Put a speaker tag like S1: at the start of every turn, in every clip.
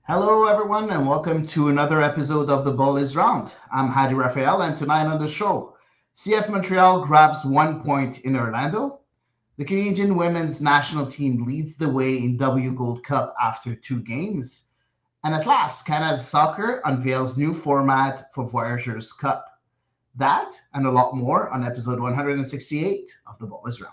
S1: Hello, everyone, and welcome to another episode of The Ball is Round. I'm Hadi Raphael, and tonight on the show, CF Montreal grabs 1 point in Orlando. The Canadian women's national team leads the way in W Gold Cup after 2 games. And at last, Canada Soccer unveils new format for Voyageurs Cup. That and a lot more on episode 168 of The Ball is Round.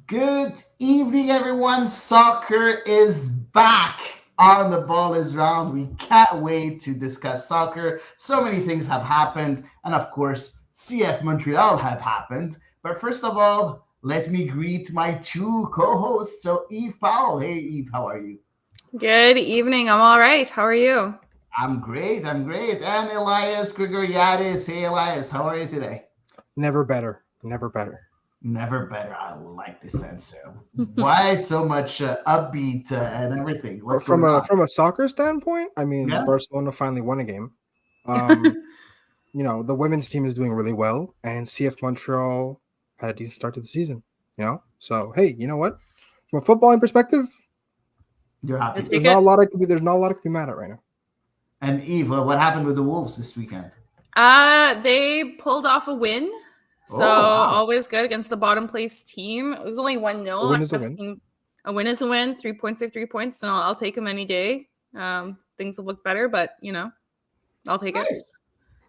S1: Good evening, everyone. Soccer is back on The Ball is Round. We can't wait to discuss soccer. So many things have happened. And of course, CF Montreal have happened. But first of all, let me greet my two co-hosts. So Eve Powell. Hey, Eve, how are you?
S2: Good evening. I'm all right. How are you?
S1: I'm great. And Elias Grigoriadis. Hey, Elias, how are you today?
S3: Never better.
S1: Never better. I like this answer. Why so much upbeat and everything? What's
S3: From
S1: going on?
S3: from a soccer standpoint, I mean,
S1: Yeah.
S3: Barcelona finally won a game. The women's team is doing really well, and CF Montreal had a decent start to the season. So hey, you know what? From a footballing perspective,
S1: You're happy.
S3: there's not a lot to be mad at right now.
S1: And Eve, what happened with the Wolves this weekend?
S2: They pulled off a win. So always good against the bottom place team. It was only 1-0.
S3: A win is a win.
S2: A win is a win. 3 points are 3 points, and I'll take them any day. Things will look better, but I'll take it.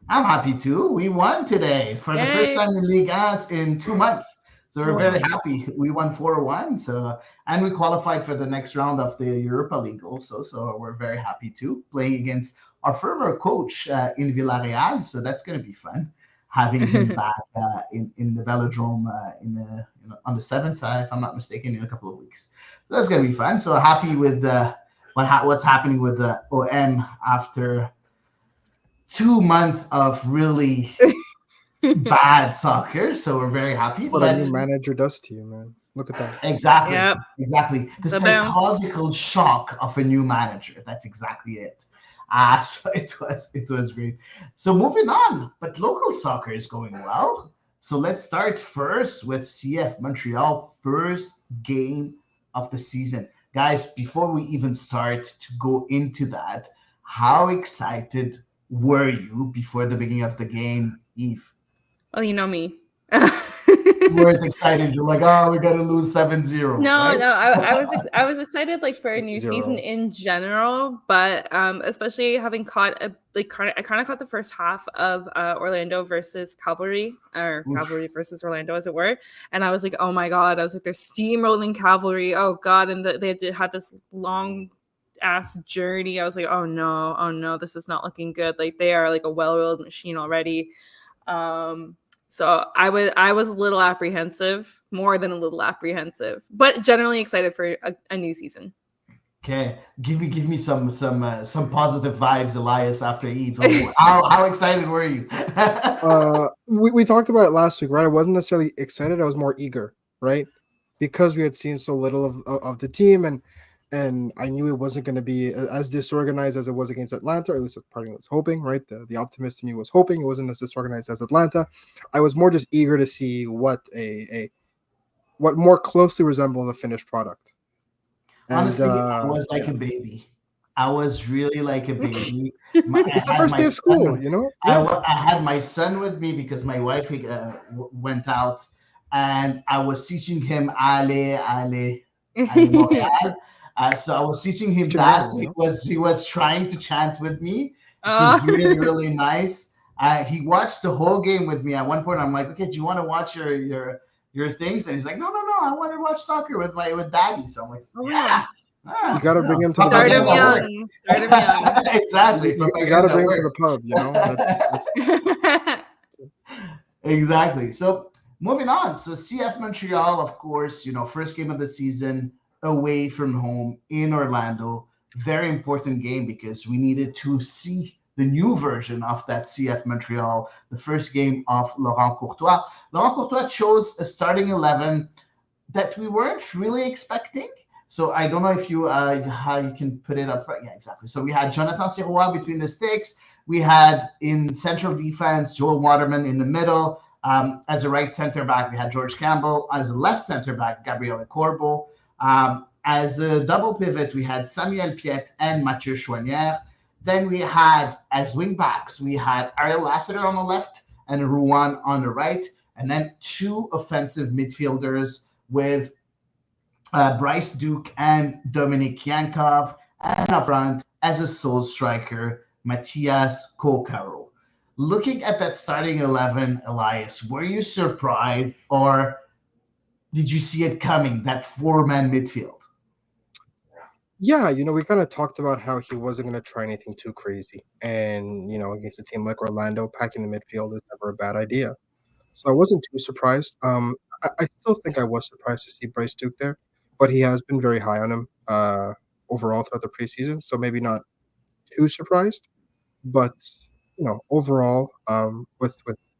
S1: I'm happy too. We won today for the first time in Ligue 1 in 2 months. So we're very happy. We won 4-1. And we qualified for the next round of the Europa League also. So we're very happy too, playing against our former coach in Villarreal. So that's going to be fun, having him back in the Velodrome on the 7th, if I'm not mistaken, in a couple of weeks. So that's going to be fun. So happy with what's happening with the OM after 2 months of really bad soccer. So we're very happy.
S3: What a new manager does to you, man. Look at that.
S1: Exactly.
S2: Yep.
S1: Exactly. The psychological shock of a new manager. That's exactly it. So it was great. So moving on, but local soccer is going well. So let's start first with CF Montreal first game of the season. Guys, before we even start to go into that, how excited were you before the beginning of the game, Eve?
S2: Well, you know me.
S1: You weren't excited. You're like, oh, we got to lose 7-0.
S2: No,
S1: right?
S2: I was excited for a new season in general, but especially having caught I kind of caught the first half of Orlando versus Cavalry, or Cavalry versus Orlando, as it were, and I was like, oh my god, I was like, they're steamrolling Cavalry, oh god, and they had this long ass journey. I was like, oh no, this is not looking good. Like, they are like a well-oiled machine already. So I was a little apprehensive, more than a little apprehensive, but generally excited for a new season.
S1: Okay, give me some positive vibes, Elias. After Eve, how excited were you?
S3: We talked about it last week, right? I wasn't necessarily excited. I was more eager, right? Because we had seen so little of the team, and I knew it wasn't going to be as disorganized as it was against Atlanta, or at least part of me was hoping, right? The optimist in me was hoping it wasn't as disorganized as Atlanta. I was more just eager to see what more closely resembles a finished product.
S1: Honestly, I was like a baby. I was really like a baby.
S3: It's the first day of school,
S1: I had my son with me because my wife went out, and I was teaching him Ale Montreal. So I was teaching him that because he was trying to chant with me. It was really, really nice. He watched the whole game with me. At one point, I'm like, okay, do you want to watch your things? And he's like, no, I want to watch soccer with daddy. So I'm like, yeah.
S3: You got to bring him to the
S2: Start him young.
S1: Exactly.
S3: You got to bring him to the pub,
S1: Exactly. So moving on. So CF Montreal, of course, first game of the season away from home in Orlando. Very important game because we needed to see the new version of that CF Montreal, the first game of Laurent Courtois. Laurent Courtois chose a starting 11 that we weren't really expecting. So I don't know if you how you can put it up front. Yeah, exactly. So we had Jonathan Sirois between the sticks. We had in central defense Joel Waterman in the middle. As a right center back, we had George Campbell. As a left center back, Gabriele Corbo. As a double pivot, we had Samuel Piette and Mathieu Chouanière. Then we had, as wing backs, we had Ariel Lassiter on the left and Rouen on the right. And then two offensive midfielders with Bryce Duke and Dominic Yankov. And up front, as a sole striker, Matthias Kokaro. Looking at that starting 11, Elias, were you surprised or did you see it coming, that four-man midfield?
S3: Yeah, we kind of talked about how he wasn't going to try anything too crazy. And, against a team like Orlando, packing the midfield is never a bad idea. So I wasn't too surprised. I still think I was surprised to see Bryce Duke there, but he has been very high on him overall throughout the preseason. So maybe not too surprised. But, overall, with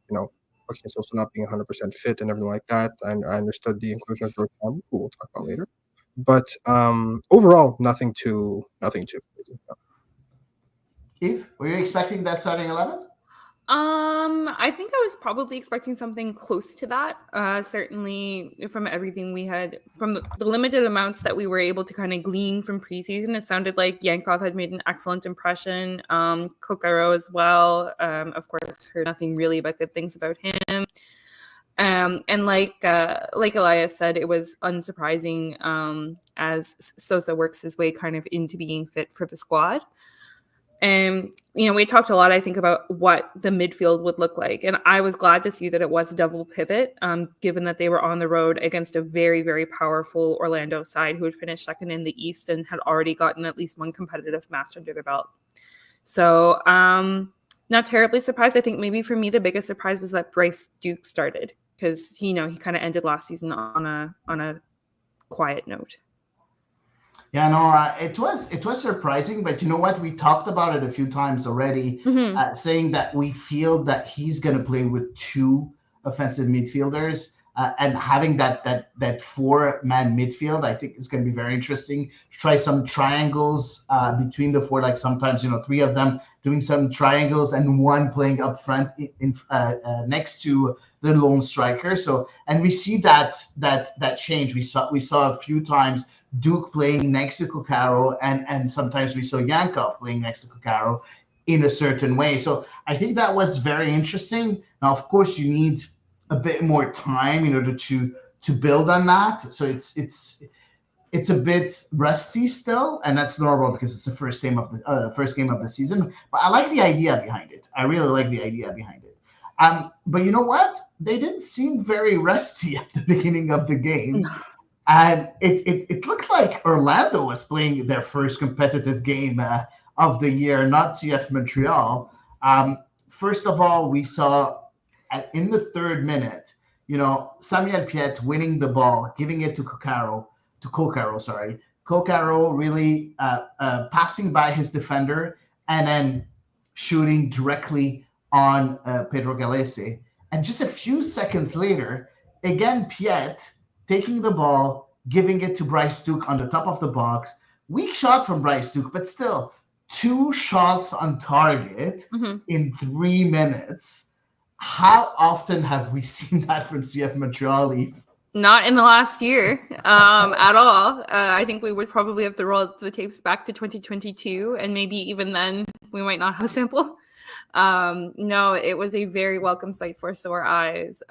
S3: Joaquin Sosa not being 100% fit and everything like that, I understood the inclusion of George Campbell, who we'll talk about later. But overall, nothing too crazy.
S1: Eve, were you expecting that starting 11?
S2: I think I was probably expecting something close to that. Certainly from everything we had, from the limited amounts that we were able to kind of glean from preseason, it sounded like Yankov had made an excellent impression. Kokaro as well. Of course, heard nothing really but good things about him. And like Elias said, it was unsurprising as Sosa works his way kind of into being fit for the squad. And, we talked a lot, I think, about what the midfield would look like. And I was glad to see that it was a double pivot, given that they were on the road against a very, very powerful Orlando side who had finished second in the East and had already gotten at least one competitive match under their belt. So not terribly surprised. I think maybe for me, the biggest surprise was that Bryce Duke started because, he kind of ended last season on a quiet note.
S1: Yeah, no, it was surprising, but you know what? We talked about it a few times already, saying that we feel that he's going to play with two offensive midfielders and having that four-man midfield. I think it's going to be very interesting. Try some triangles between the four, like sometimes three of them doing some triangles and one playing up front next to the lone striker. So, and we see that change. We saw a few times Duke playing next to Kokaro, and sometimes we saw Yankov playing next to Kokaro in a certain way. So I think that was very interesting. Now, of course, you need a bit more time in order to build on that. So it's a bit rusty still, and that's normal because it's the first game of the season. But I like the idea behind it. I really like the idea behind it. But you know what? They didn't seem very rusty at the beginning of the game. And it looked like Orlando was playing their first competitive game of the year, not CF Montreal. First of all, we saw in the third minute, Samuel Piette winning the ball, giving it to Kokaro. Kokaro really passing by his defender and then shooting directly on Pedro Gallese. And just a few seconds later, again, Piette taking the ball, giving it to Bryce Duke on the top of the box. Weak shot from Bryce Duke, but still 2 shots on target in 3 minutes. How often have we seen that from CF Montreal, Eve?
S2: Not in the last year at all. I think we would probably have to roll the tapes back to 2022, and maybe even then we might not have a sample. No, it was a very welcome sight for sore eyes.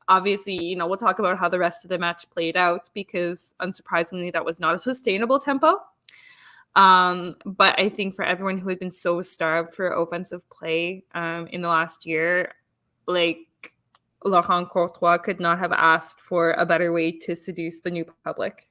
S2: Obviously, we'll talk about how the rest of the match played out because unsurprisingly, that was not a sustainable tempo. But I think for everyone who had been so starved for offensive play in the last year, like Laurent Courtois could not have asked for a better way to seduce the new public.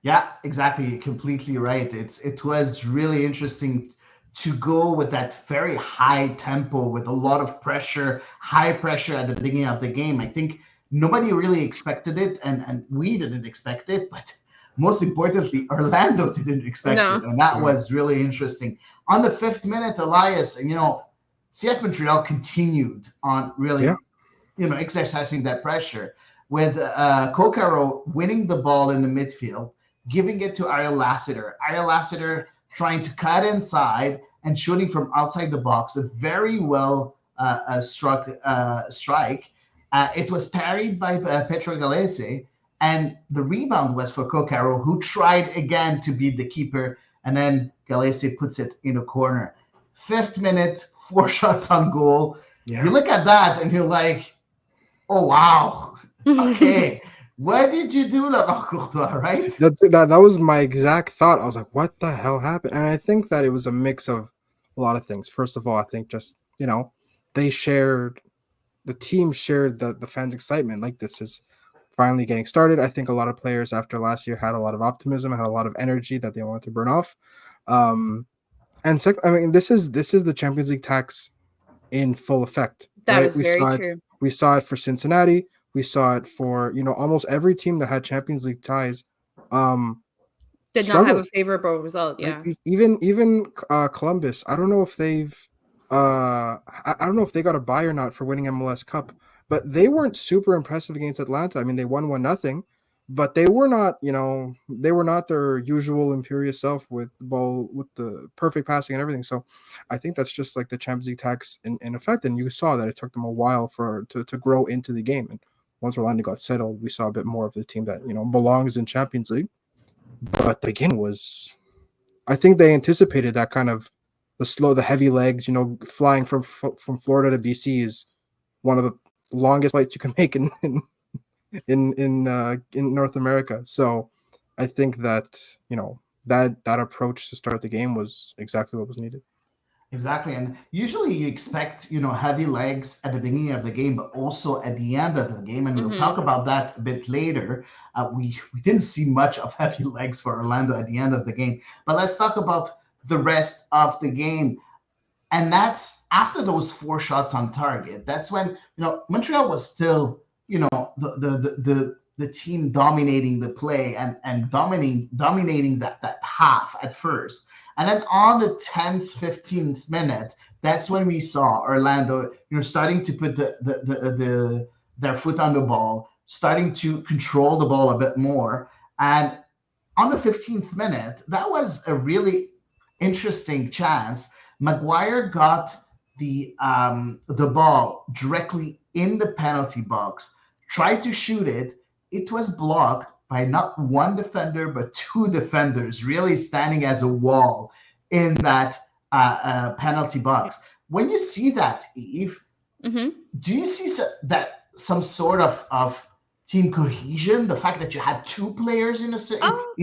S1: Yeah, exactly. Completely right. It was really interesting to go with that very high tempo with a lot of pressure, high pressure at the beginning of the game. I think nobody really expected it, and we didn't expect it, but most importantly, Orlando didn't expect
S2: No.
S1: it, and that
S3: Yeah.
S1: was really interesting. On the 5th minute, Elias, and CF Montreal continued on really,
S3: Yeah.
S1: exercising that pressure with Kokaro winning the ball in the midfield, giving it to Ariel Lassiter. Ariel Lassiter trying to cut inside and shooting from outside the box, a very well strike. It was parried by Petro Galese, and the rebound was for Kokaro, who tried again to beat the keeper, and then Galese puts it in a corner. 5th minute, 4 shots on goal.
S3: Yeah.
S1: You look at that and you're like, oh, wow. Okay. What did you do, Laurent Courtois, right?
S3: That was my exact thought. I was like, what the hell happened? And I think that it was a mix of a lot of things. First of all, I think just, the team shared the fans' excitement. Like, this is finally getting started. I think a lot of players after last year had a lot of optimism, had a lot of energy that they wanted to burn off. And second, I mean, this is the Champions League tax in full effect.
S2: That
S3: right?
S2: is very true.
S3: We saw it for Cincinnati. We saw it for almost every team that had Champions League ties.
S2: Did not have a favorable result. Yeah.
S3: Like, even Columbus. I don't know if they've. I don't know if they got a bye or not for winning MLS Cup, but they weren't super impressive against Atlanta. I mean, they won 1-0, but they were not. They were not their usual imperious self with the ball, with the perfect passing and everything. So, I think that's just like the Champions League tax in effect. And you saw that it took them a while to grow into the game. And once Orlando got settled, we saw a bit more of the team that belongs in Champions League. But the beginning was, I think they anticipated that kind of the heavy legs. Flying from Florida to BC is one of the longest flights you can make in North America. So I think that that approach to start the game was exactly what was needed.
S1: Exactly. And usually you expect, heavy legs at the beginning of the game, but also at the end of the game. And we'll talk about that a bit later. We didn't see much of heavy legs for Orlando at the end of the game. But let's talk about the rest of the game. And that's after those 4 shots on target. That's when, Montreal was still, the team dominating the play and dominating that half at first. And then on the 10th, 15th minute, that's when we saw Orlando, starting to put their foot on the ball, starting to control the ball a bit more. And on the 15th minute, that was a really interesting chance. Maguire got the ball directly in the penalty box, tried to shoot it. It was blocked by not one defender, but 2 defenders really standing as a wall in that penalty box. When you see that, Eve, do you see some sort of team cohesion? The fact that you had 2 players in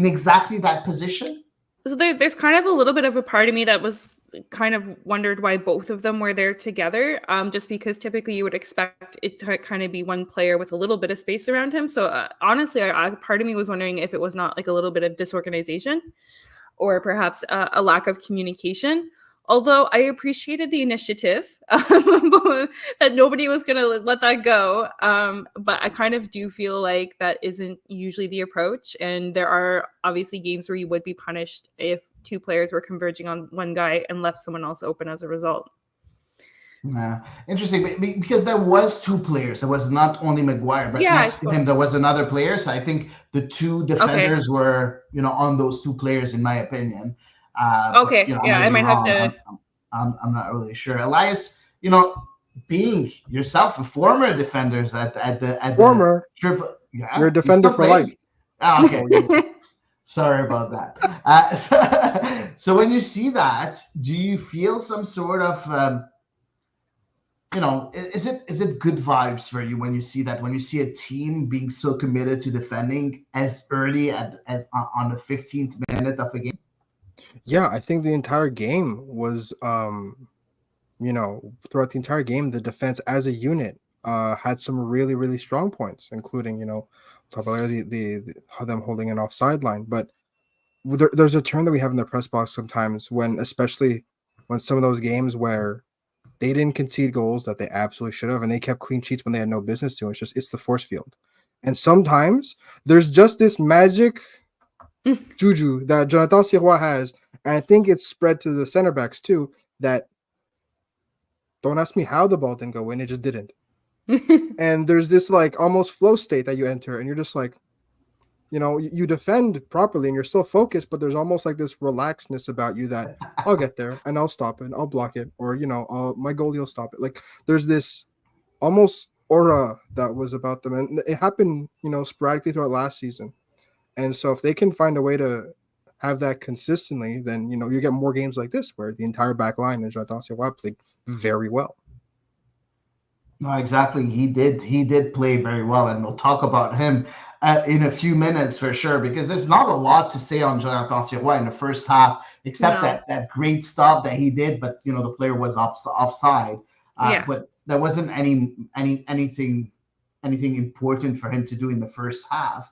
S1: exactly that position?
S2: So there's kind of a little bit of a part of me that was kind of wondered why both of them were there together, just because typically you would expect it to kind of be one player with a little bit of space around him. So honestly, part of me was wondering if it was not like a little bit of disorganization or perhaps a lack of communication. Although I appreciated the initiative, that nobody was going to let that go. But I kind of do feel like that isn't usually the approach. And there are obviously games where you would be punished if 2 players were converging on one guy and left someone else open as a result.
S1: Interesting, because there was 2 players. There was not only Maguire, but next to him there was another player. So I think the 2 defenders were, on those 2 players, in my opinion.
S2: But, I might have to.
S1: I'm not really sure. Elias, being yourself a former defender at the
S3: former
S1: triple,
S3: you're a defender for life.
S1: Oh, okay. Sorry about that. So when you see that, do you feel some sort of is it good vibes for you when you see that, when you see a team being so committed to defending as early as on the 15th minute of a game?
S3: Yeah, I think the entire game was, throughout the entire game, the defense as a unit had some really, really strong points, including, talk about them holding an offside line. But there's a term that we have in the press box sometimes especially when some of those games where they didn't concede goals that they absolutely should have, and they kept clean sheets when they had no business to. It's the force field. And sometimes there's just this magic juju that Jonathan Sirois has, and I think it's spread to the center backs too. That don't ask me how the ball didn't go in; it just didn't. And there's this like almost flow state that you enter, and you're just like, you defend properly and you're still focused, but there's almost like this relaxedness about you that I'll get there and I'll stop it, I'll block it, or my goalie will stop it. Like there's this almost aura that was about them, and it happened, sporadically throughout last season. And so if they can find a way to have that consistently, then you get more games like this where the entire back line and Jonathan Sirois played very well.
S1: No, exactly. He did play very well, and we'll talk about him in a few minutes for sure, because there's not a lot to say on Jonathan Sirois in the first half, except that great stop that he did, but the player was offside. But there wasn't anything important for him to do in the first half.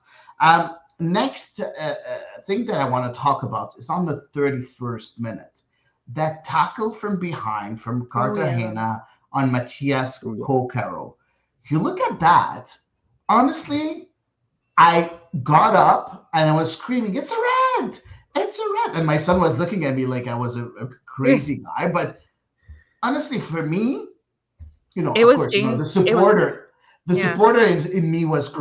S1: Next thing that I want to talk about is on the 31st minute, that tackle from behind from Cartagena on Matias Kokero. You look at that, honestly, I got up and I was screaming, "It's a red! It's a red!" And my son was looking at me like I was a crazy guy. But honestly, for me,
S2: it was
S1: the supporter in me was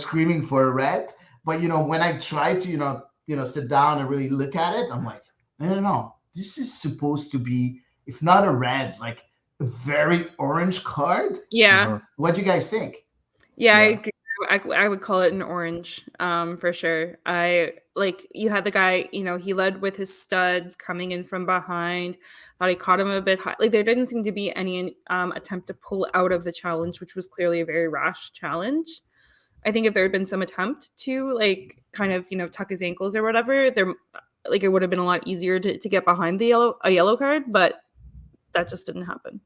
S1: screaming for a red. But when I tried to sit down and really look at it, I'm like, no, this is supposed to be, if not a red, like a very orange card.
S2: Yeah.
S1: What do you guys think?
S2: Yeah, I agree. I would call it an orange, for sure. You had the guy, he led with his studs coming in from behind. Thought he caught him a bit high. Like there didn't seem to be any attempt to pull out of the challenge, which was clearly a very rash challenge. I think if there had been some attempt to kind of tuck his ankles or whatever, there it would have been a lot easier to get behind a yellow card, but that just didn't happen.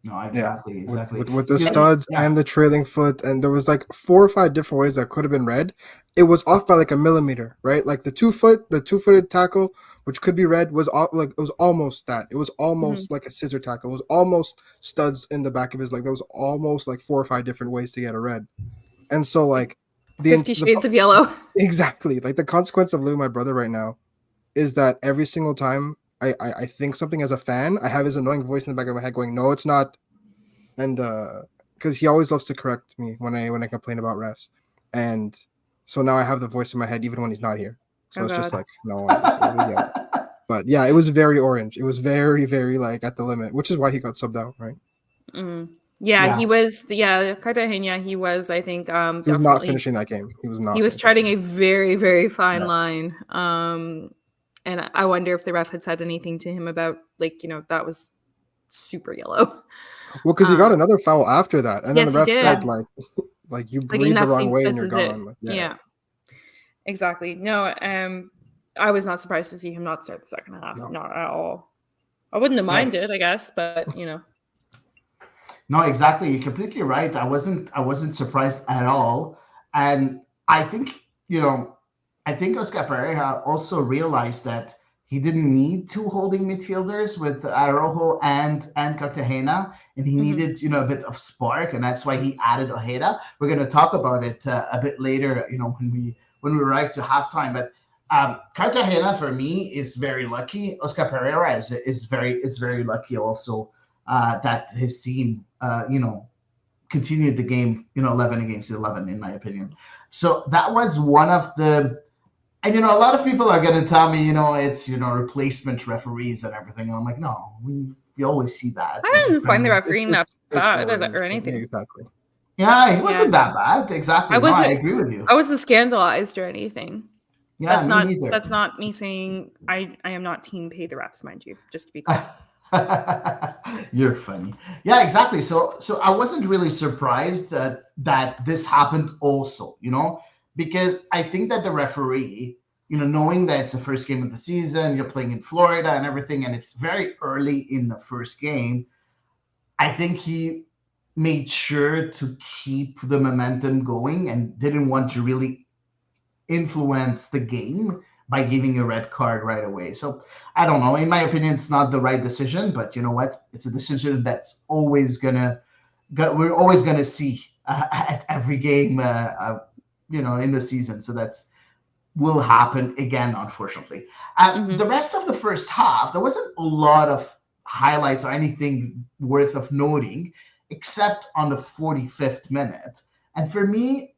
S1: No, exactly.
S3: With the studs and the trailing foot, and there was 4 or 5 different ways that could have been red. It was off by a millimeter, right? Like the 2-footed tackle, which could be red, was it was almost that. It was almost like a scissor tackle. It was almost studs in the back of his leg. There was almost 4 or 5 different ways to get a red. And so the
S2: 50 Shades of Yellow.
S3: Exactly. The consequence of losing my brother right now is that every single time I think something as a fan, I have his annoying voice in the back of my head going, "No, it's not." And because he always loves to correct me when I complain about refs. And so now I have the voice in my head even when he's not here. So it's just no. Yeah. But yeah, it was very orange. It was very, very at the limit, which is why he got subbed out, right?
S2: Mm-hmm. Yeah, he was. Yeah, Cartagena. He was. I think.
S3: He was not finishing that game. He was not.
S2: He was treading a very, very fine line. And I wonder if the ref had said anything to him about that was super yellow.
S3: Well, because he got another foul after that, and then the ref said you breathe the wrong way and you're gone.
S2: Yeah, exactly. No, I was not surprised to see him not start the second half. No. Not at all. I wouldn't have minded, I guess, but
S1: No, exactly. You're completely right. I wasn't surprised at all. And I think, Oscar Pereira also realized that he didn't need 2 holding midfielders with Araujo and Cartagena, and he needed, a bit of spark, and that's why he added Ojeda. We're going to talk about it a bit later, when we arrive to halftime. But Cartagena, for me, is very lucky. Oscar Pereira is very lucky also that his team, continued the game, 11 against 11, in my opinion. So that was one of the. And, a lot of people are going to tell me, it's, replacement referees and everything. And I'm like, no, we always see that.
S2: I didn't find the refereeing that bad or anything.
S3: Exactly.
S1: Yeah, he wasn't that bad. Exactly. I agree with you.
S2: I wasn't scandalized or anything.
S1: Yeah,
S2: that's not me saying I am not team pay the refs, mind you, just to be clear.
S1: You're funny. Yeah, exactly. So I wasn't really surprised that this happened also, because I think that the referee, knowing that it's the first game of the season, you're playing in Florida and everything, and it's very early in the first game, I think he made sure to keep the momentum going and didn't want to really influence the game by giving a red card right away. So I don't know. In my opinion, it's not the right decision, but you know what? It's a decision that's we're always gonna see at every game, in the season. So will happen again, unfortunately. The rest of the first half, there wasn't a lot of highlights or anything worth of noting, except on the 45th minute. And for me,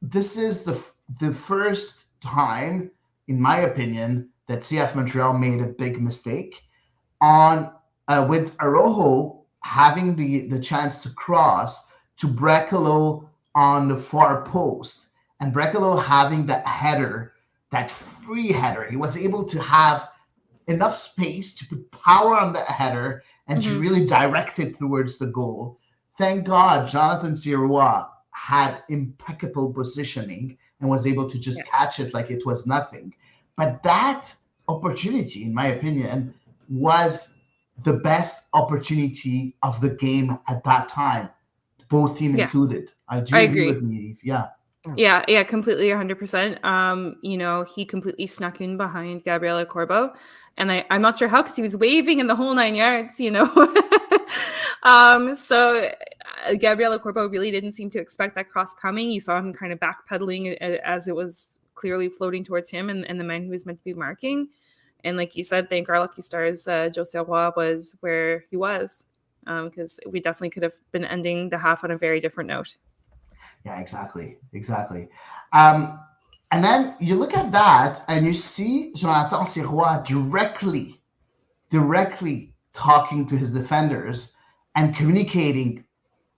S1: this is the first time, in my opinion, that CF Montreal made a big mistake on with Araujo having the chance to cross to Brekalo on the far post, and Brekalo having that header, that free header. He was able to have enough space to put power on that header and to really direct it towards the goal. Thank God Jonathan Sirois had impeccable positioning and was able to just catch it like it was nothing. But that opportunity, in my opinion, was the best opportunity of the game at that time, both team included. I agree with me, Eve.
S2: Yeah, completely, 100%. You know, he completely snuck in behind Gabriela Corbo, and I'm not sure how, because he was waving in the whole 9 yards, you know. So Gabriela Corbo really didn't seem to expect that cross coming. You saw him kind of backpedaling as it was clearly floating towards him and the man he was meant to be marking. And like you said, thank our lucky stars, Jose Roy was where he was, because we definitely could have been ending the half on a very different note.
S1: Yeah, exactly. And then you look at that and you see Jonathan Sirois directly talking to his defenders and communicating.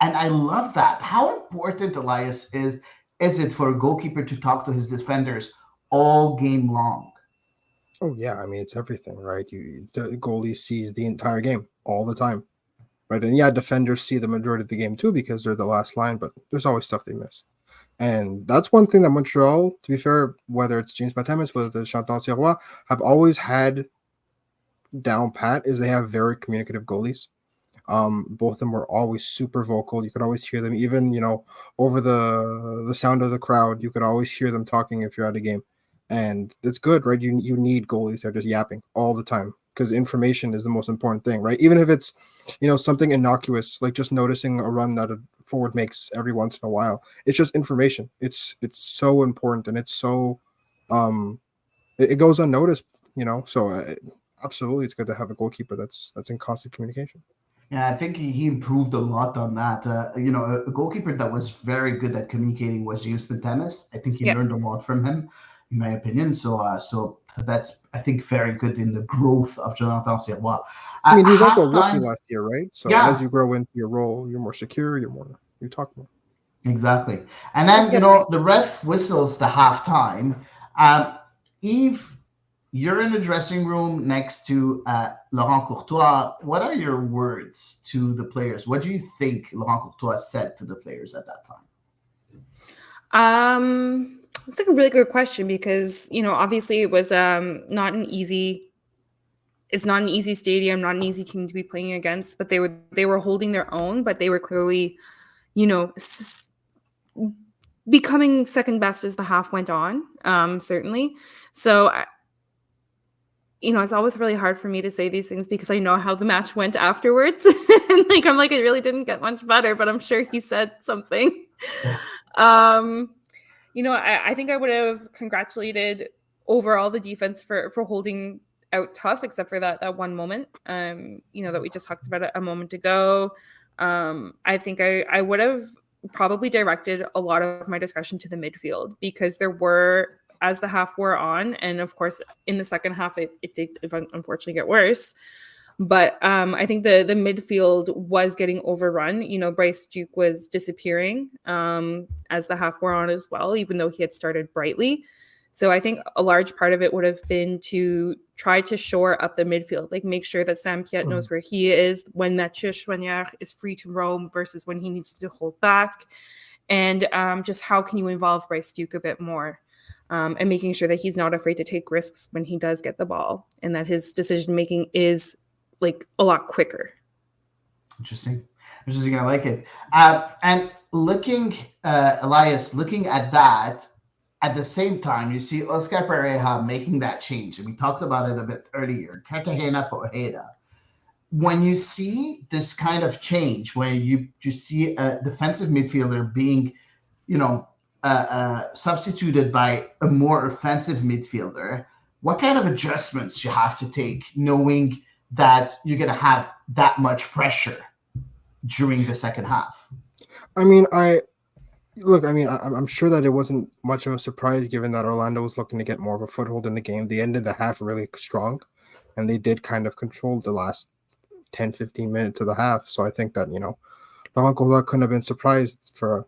S1: And I love that. How important, Elias, is it for a goalkeeper to talk to his defenders all game long?
S3: Oh yeah, I mean, it's everything, right? The goalie sees the entire game all the time, right? And yeah, defenders see the majority of the game too because they're the last line, but there's always stuff they miss. And that's one thing that Montreal, to be fair, whether it's James Batamis, whether it's Chantal Sirois, have always had down pat, is they have very communicative goalies. Both of them were always super vocal. You could always hear them, even, you know, over the sound of the crowd. You could always hear them talking if you're at a game, and it's good, right? You need goalies that are just yapping all the time, because information is the most important thing, right? Even if it's, you know, something innocuous like just noticing a run that a forward makes every once in a while, it's just information. It's so important, and it's so it goes unnoticed, you know. So absolutely, it's good to have a goalkeeper that's in constant communication.
S1: Yeah, I think he improved a lot on that. You know, a goalkeeper that was very good at communicating was James Batamis. I think he learned a lot from him, in my opinion. So that's, I think, very good in the growth of Jonathan Sirois.
S3: I mean, he was also a rookie last year, right? So as you grow into your role, you're more secure. You talk more.
S1: Exactly. And then, you know, the ref whistles the halftime. Yves, you're in the dressing room next to Laurent Courtois. What are your words to the players? What do you think Laurent Courtois said to the players at that
S2: time? It's like a really good question, because, you know, obviously it was not an easy stadium, not an easy team to be playing against, but they were holding their own, but they were clearly, you know, becoming second best as the half went on, certainly. So you know, it's always really hard for me to say these things because I know how the match went afterwards. And like, I'm like, it really didn't get much better, but I'm sure he said something. You know, I think I would have congratulated overall the defense for holding out tough, except for that one moment, you know, that we just talked about a moment ago. I think I would have probably directed a lot of my discussion to the midfield, because there were, as the half wore on, and of course in the second half it did unfortunately get worse, but I think the midfield was getting overrun. You know, Bryce Duke was disappearing as the half wore on as well, even though he had started brightly. So I think a large part of it would have been to try to shore up the midfield, like make sure that Sam Piette knows where he is when Mathieu Choinière is free to roam versus when he needs to hold back, and just how can you involve Bryce Duke a bit more. And making sure that he's not afraid to take risks when he does get the ball, and that his decision-making is like a lot quicker.
S1: Interesting. I like it. And looking, Elias, looking at that, at the same time, you see Oscar Pereira making that change. And we talked about it a bit earlier, Cartagena for Ojeda. When you see this kind of change, where you see a defensive midfielder being, you know, substituted by a more offensive midfielder, what kind of adjustments you have to take, knowing that you're going to have that much pressure during the second half?
S3: I mean, I'm sure that it wasn't much of a surprise given that Orlando was looking to get more of a foothold in the game. They ended the half really strong, and they did kind of control the last 10, 15 minutes of the half. So I think that, Laurent couldn't have been surprised for a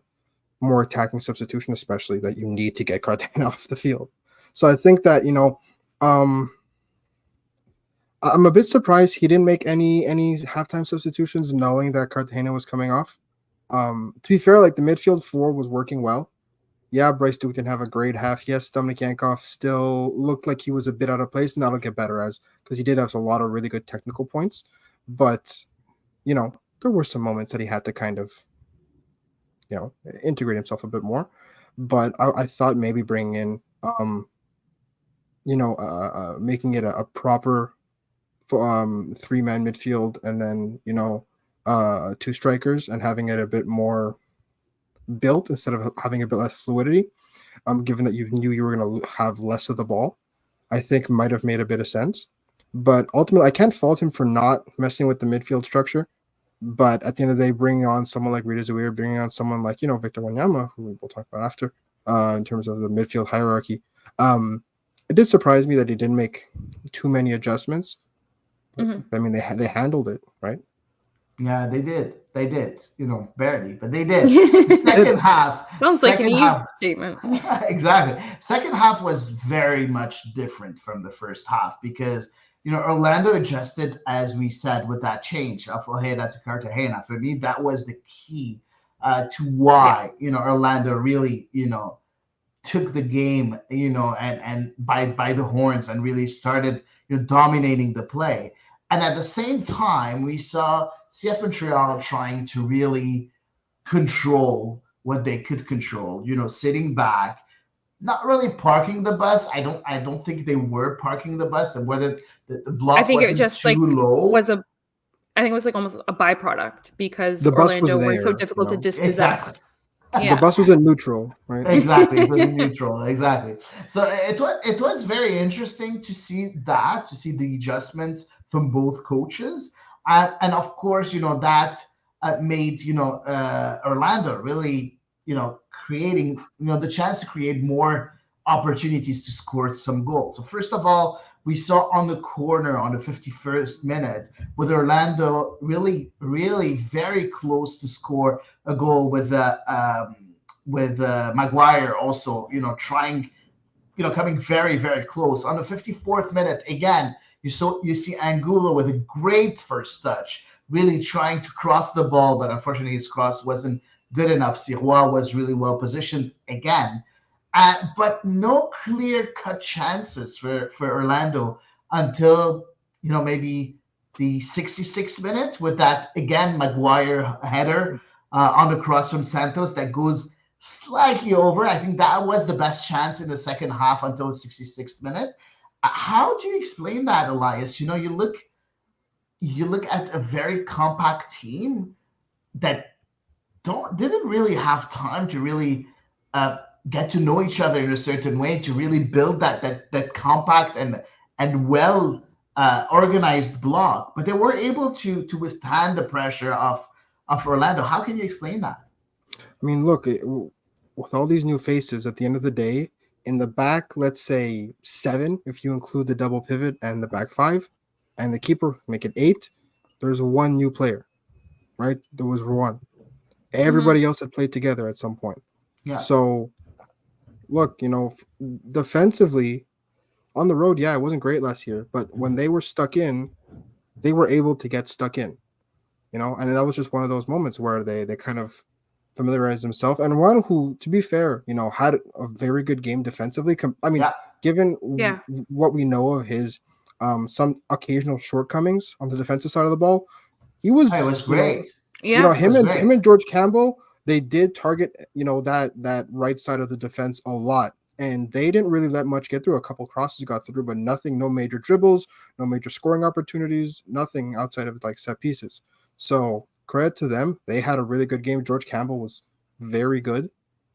S3: more attacking substitution, especially that you need to get Cartagena off the field. So I think that, I'm a bit surprised he didn't make any halftime substitutions knowing that Cartagena was coming off. To be fair, like the midfield four was working well. Yeah, Bryce Duke didn't have a great half. Yes, Dominic Yankov still looked like he was a bit out of place, and that'll get better because he did have a lot of really good technical points. But, there were some moments that he had to kind of, integrate himself a bit more. But I thought maybe bringing in, making it a proper 3-man midfield and then, two strikers and having it a bit more built instead of having a bit less fluidity, given that you knew you were going to have less of the ball, I think might have made a bit of sense. But ultimately, I can't fault him for not messing with the midfield structure. But at the end of the day, bringing on someone like Rita Zouir, bringing on someone like, Victor Wanyama, who we'll talk about after, in terms of the midfield hierarchy, it did surprise me that he didn't make too many adjustments. Mm-hmm. I mean, they handled it, right?
S1: Yeah, they did. They did. Barely, but they did. Second half.
S2: Sounds like an Eve statement.
S1: Exactly. Second half was very much different from the first half because, Orlando adjusted, as we said, with that change of Ojeda to Cartagena. For me, that was the key to why, Orlando really, took the game, and by the horns and really started, dominating the play. And at the same time, we saw CFMTL trying to really control what they could control, sitting back, not really parking the bus. I don't think they were parking the bus, and whether the block
S2: I think
S1: wasn't
S2: it just
S1: too low.
S2: I think it was like almost a byproduct because
S3: the bus
S2: Orlando
S3: was there,
S2: were so difficult to dispossess.
S1: Exactly.
S3: Yeah. The bus was in neutral, right?
S1: Exactly, it was in neutral. Exactly. So it was very interesting to see the adjustments from both coaches, and of course, that made Orlando really creating the chance to create more opportunities to score some goals. So first of all, we saw on the corner on the 51st minute with Orlando really, really very close to score a goal with Maguire also, trying, coming very, very close. On the 54th minute, again, you see Angulo with a great first touch, really trying to cross the ball, but unfortunately his cross wasn't good enough. Sirois was really well positioned again. But no clear-cut chances for Orlando until, maybe the 66th minute with that, again, Maguire header on the cross from Santos that goes slightly over. I think that was the best chance in the second half until the 66th minute. How do you explain that, Elias? You look at a very compact team that didn't really have time to really get to know each other in a certain way, to really build that compact and well organized block, but they were able to withstand the pressure of Orlando. How can you explain that?
S3: I mean, look, with all these new faces, at the end of the day, in the back, let's say 7, if you include the double pivot and the back 5, and the keeper, make it 8, there's one new player, right? There was one. Everybody else had played together at some point.
S1: Yeah.
S3: So, look, defensively, on the road, yeah, it wasn't great last year, but when they were stuck in, they were able to get stuck in, and that was just one of those moments where they kind of familiarized themselves. And one who, to be fair, had a very good game defensively. Given what we know of his some occasional shortcomings on the defensive side of the ball, he was
S1: great.
S3: Him and George Campbell, they did target that right side of the defense a lot. And they didn't really let much get through. A couple crosses got through, but nothing, no major dribbles, no major scoring opportunities, nothing outside of like set pieces. So credit to them. They had a really good game. George Campbell was very good.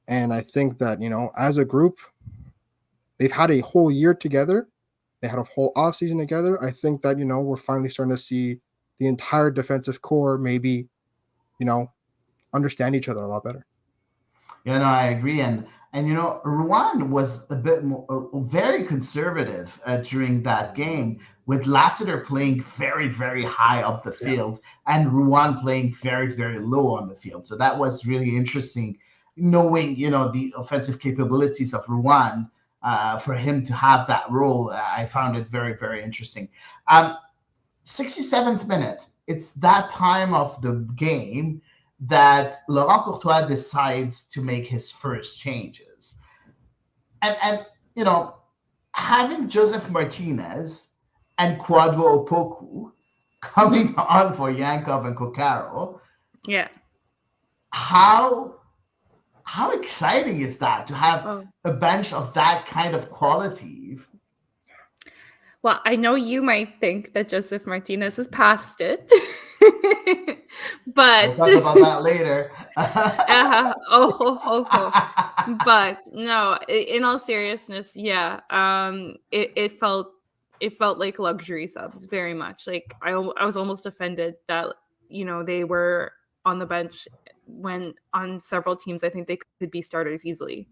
S3: And I think that, as a group, they've had a whole year together. They had a whole offseason together. I think that, we're finally starting to see the entire defensive core maybe, understand each other a lot better.
S1: Yeah, no, I agree. And Rouen was a bit more, very conservative during that game, with Lassiter playing very, very high up the field and Rouen playing very, very low on the field. So that was really interesting, knowing, the offensive capabilities of Rouen. For him to have that role, I found it very, very interesting. 67th minute, it's that time of the game that Laurent Courtois decides to make his first changes. And having Joseph Martinez and Kwadwo Opoku coming on for Yankov and Kokaro.
S2: Yeah.
S1: How exciting is that to have a bench of that kind of quality?
S2: Well, I know you might think that Joseph Martinez is past it, but
S1: we'll talk about that later.
S2: But no, in all seriousness, yeah, it felt like luxury subs very much. Like I was almost offended that they were on the bench when on several teams I think they could be starters easily.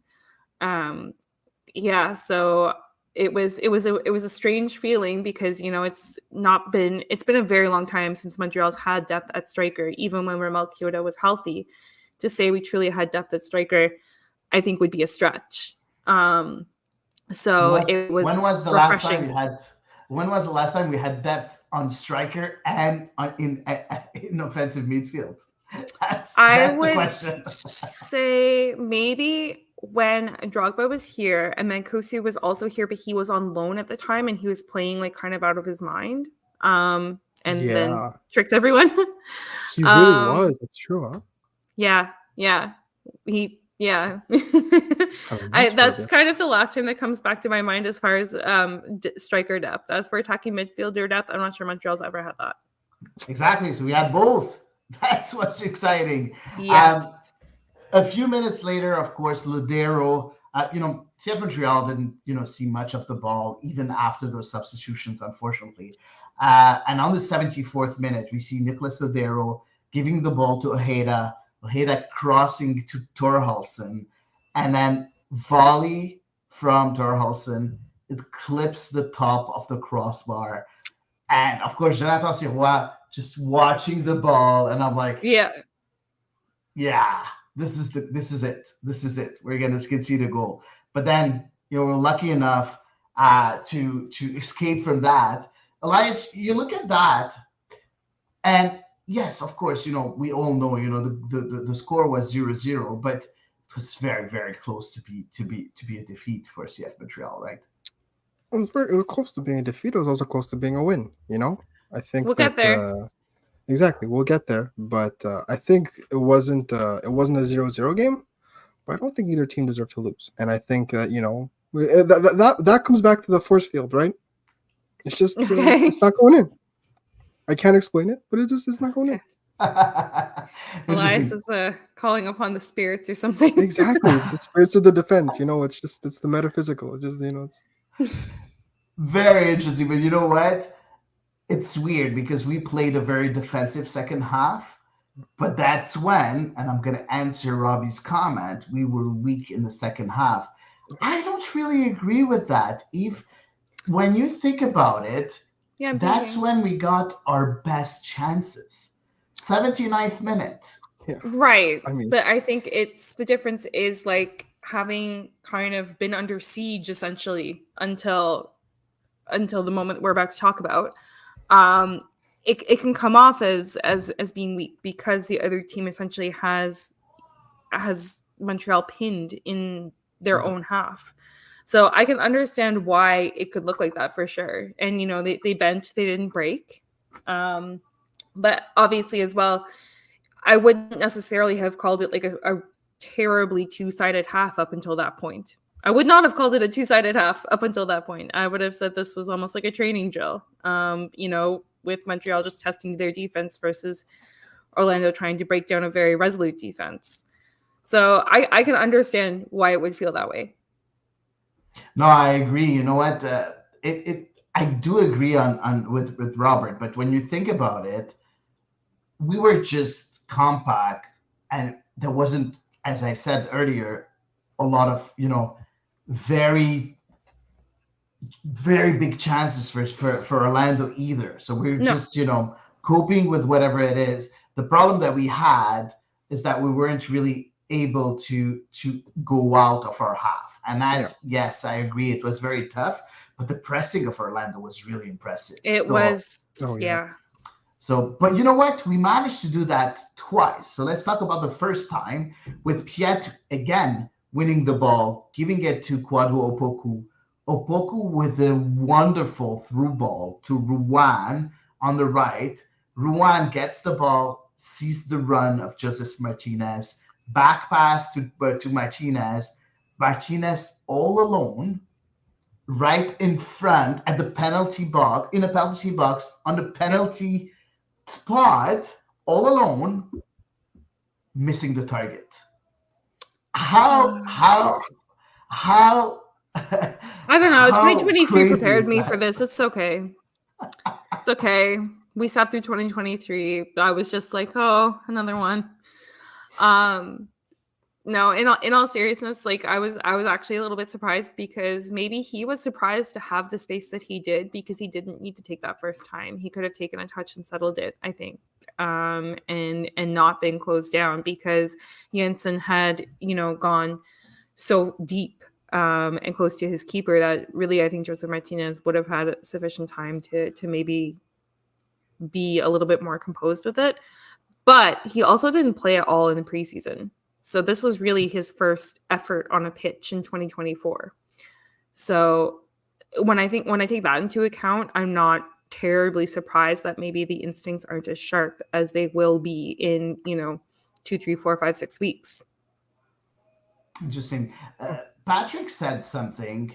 S2: Yeah, so it was a strange feeling because it's been a very long time since Montreal's had depth at striker, even when Ramel Kyoto was healthy. To say we truly had depth at striker, I think would be a stretch. So it was.
S1: When was the
S2: refreshing.
S1: last time we had depth on striker and in offensive midfield? That's the question.
S2: Say maybe when Drogba was here and Mancuso was also here, but he was on loan at the time and he was playing like kind of out of his mind. And then tricked everyone.
S3: He really was. It's true, huh?
S2: Yeah. That's kind of the last time that comes back to my mind as far as striker depth. As for attacking midfielder depth, I'm not sure Montreal's ever had that.
S1: Exactly. So we had both. That's what's exciting.
S2: Yes.
S1: A few minutes later, of course, Lodeiro, CF Montreal didn't, see much of the ball even after those substitutions, unfortunately. And on the 74th minute, we see Nicolas Lodeiro giving the ball to Ojeda crossing to Torhalson, and then volley from Torhalson. It clips the top of the crossbar. And, of course, Jonathan Sirois just watching the ball, and I'm like, yeah, this is it. We're gonna concede a goal. But then we're lucky enough to escape from that. Elias, you look at that, and yes, of course, we all know, the score was 0-0, but it was very, very close to be a defeat for CF Montreal, right?
S3: It was close to being a defeat. It was also close to being a win. I think
S2: we'll get there.
S3: Exactly, we'll get there. But I think it wasn't a 0-0 game. But I don't think either team deserved to lose. And I think that that comes back to the force field, right? It's just it's not going in. I can't explain it, but it's not going in.
S2: Elias is calling upon the spirits or something.
S3: Exactly, it's the spirits of the defense. It's the metaphysical. It's just it's
S1: very interesting. But you know what? It's weird because we played a very defensive second half, but that's when, and I'm going to answer Robbie's comment, we were weak in the second half. I don't really agree with that. When you think about it, that's when we got our best chances. 79th minute.
S2: Yeah. Right. But I think the difference is like having kind of been under siege essentially until the moment we're about to talk about. It can come off as being weak because the other team essentially has Montreal pinned in their own half. So I can understand why it could look like that for sure. And they bent, they didn't break. But obviously as well, I wouldn't necessarily have called it like a terribly two-sided half up until that point. I would not have called it a two-sided half up until that point. I would have said this was almost like a training drill, with Montreal just testing their defense versus Orlando trying to break down a very resolute defense. So I can understand why it would feel that way.
S1: No, I agree. You know what? I do agree on with Robert, but when you think about it, we were just compact, and there wasn't, as I said earlier, a lot of very very big chances for Orlando either. So we're just coping with whatever it is. The problem that we had is that we weren't really able to go out of our half, and that yes, I agree, it was very tough. But the pressing of Orlando was really impressive.
S2: It was,
S1: yeah. So, but you know what? We managed to do that twice. So let's talk about the first time with Piet again winning the ball, giving it to Kwadwo Opoku. Opoku with a wonderful through ball to Ruan on the right. Ruan gets the ball, sees the run of Joseph Martinez, back pass to Martinez. Martinez all alone, right in front at the penalty box, in a penalty box on the penalty spot, all alone, missing the target. How
S2: I don't know. 2023 prepared me for this. It's okay. It's okay. We sat through 2023. I was just like, oh, another one. No, in all seriousness, like I was actually a little bit surprised, because maybe he was surprised to have the space that he did, because he didn't need to take that first time. He could have taken a touch and settled it, I think, and not been closed down, because Jensen had gone so deep and close to his keeper that really I think Joseph Martinez would have had sufficient time to maybe be a little bit more composed with it. But he also didn't play at all in the preseason. So this was really his first effort on a pitch in 2024. So when I take that into account, I'm not terribly surprised that maybe the instincts aren't as sharp as they will be in 2, 3, 4, 5, 6 weeks.
S1: Interesting. Patrick said something,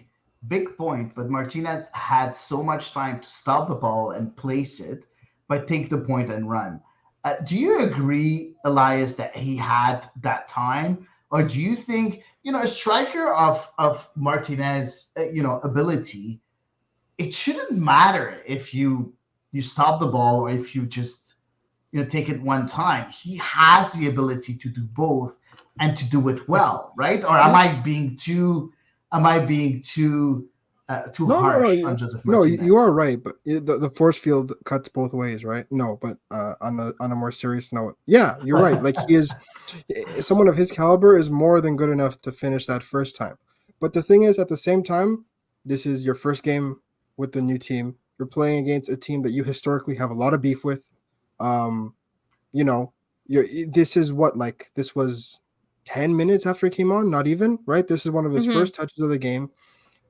S1: big point, but Martinez had so much time to stop the ball and place it, but take the point and run. Do you agree, Elias, that he had that time? Or do you think, a striker of Martinez, ability, it shouldn't matter if you stop the ball or if you just, take it one time. He has the ability to do both and to do it well, right? Or am I being too harsh on Joseph Martinez?
S3: No, you are right, but the force field cuts both ways, right? No, but on a more serious note, yeah, you're right. Like, he is someone of his caliber is more than good enough to finish that first time. But the thing is, at the same time, this is your first game with the new team. You're playing against a team that you historically have a lot of beef with. This is what, like, this was 10 minutes after he came on, not even, right? This is one of his first touches of the game.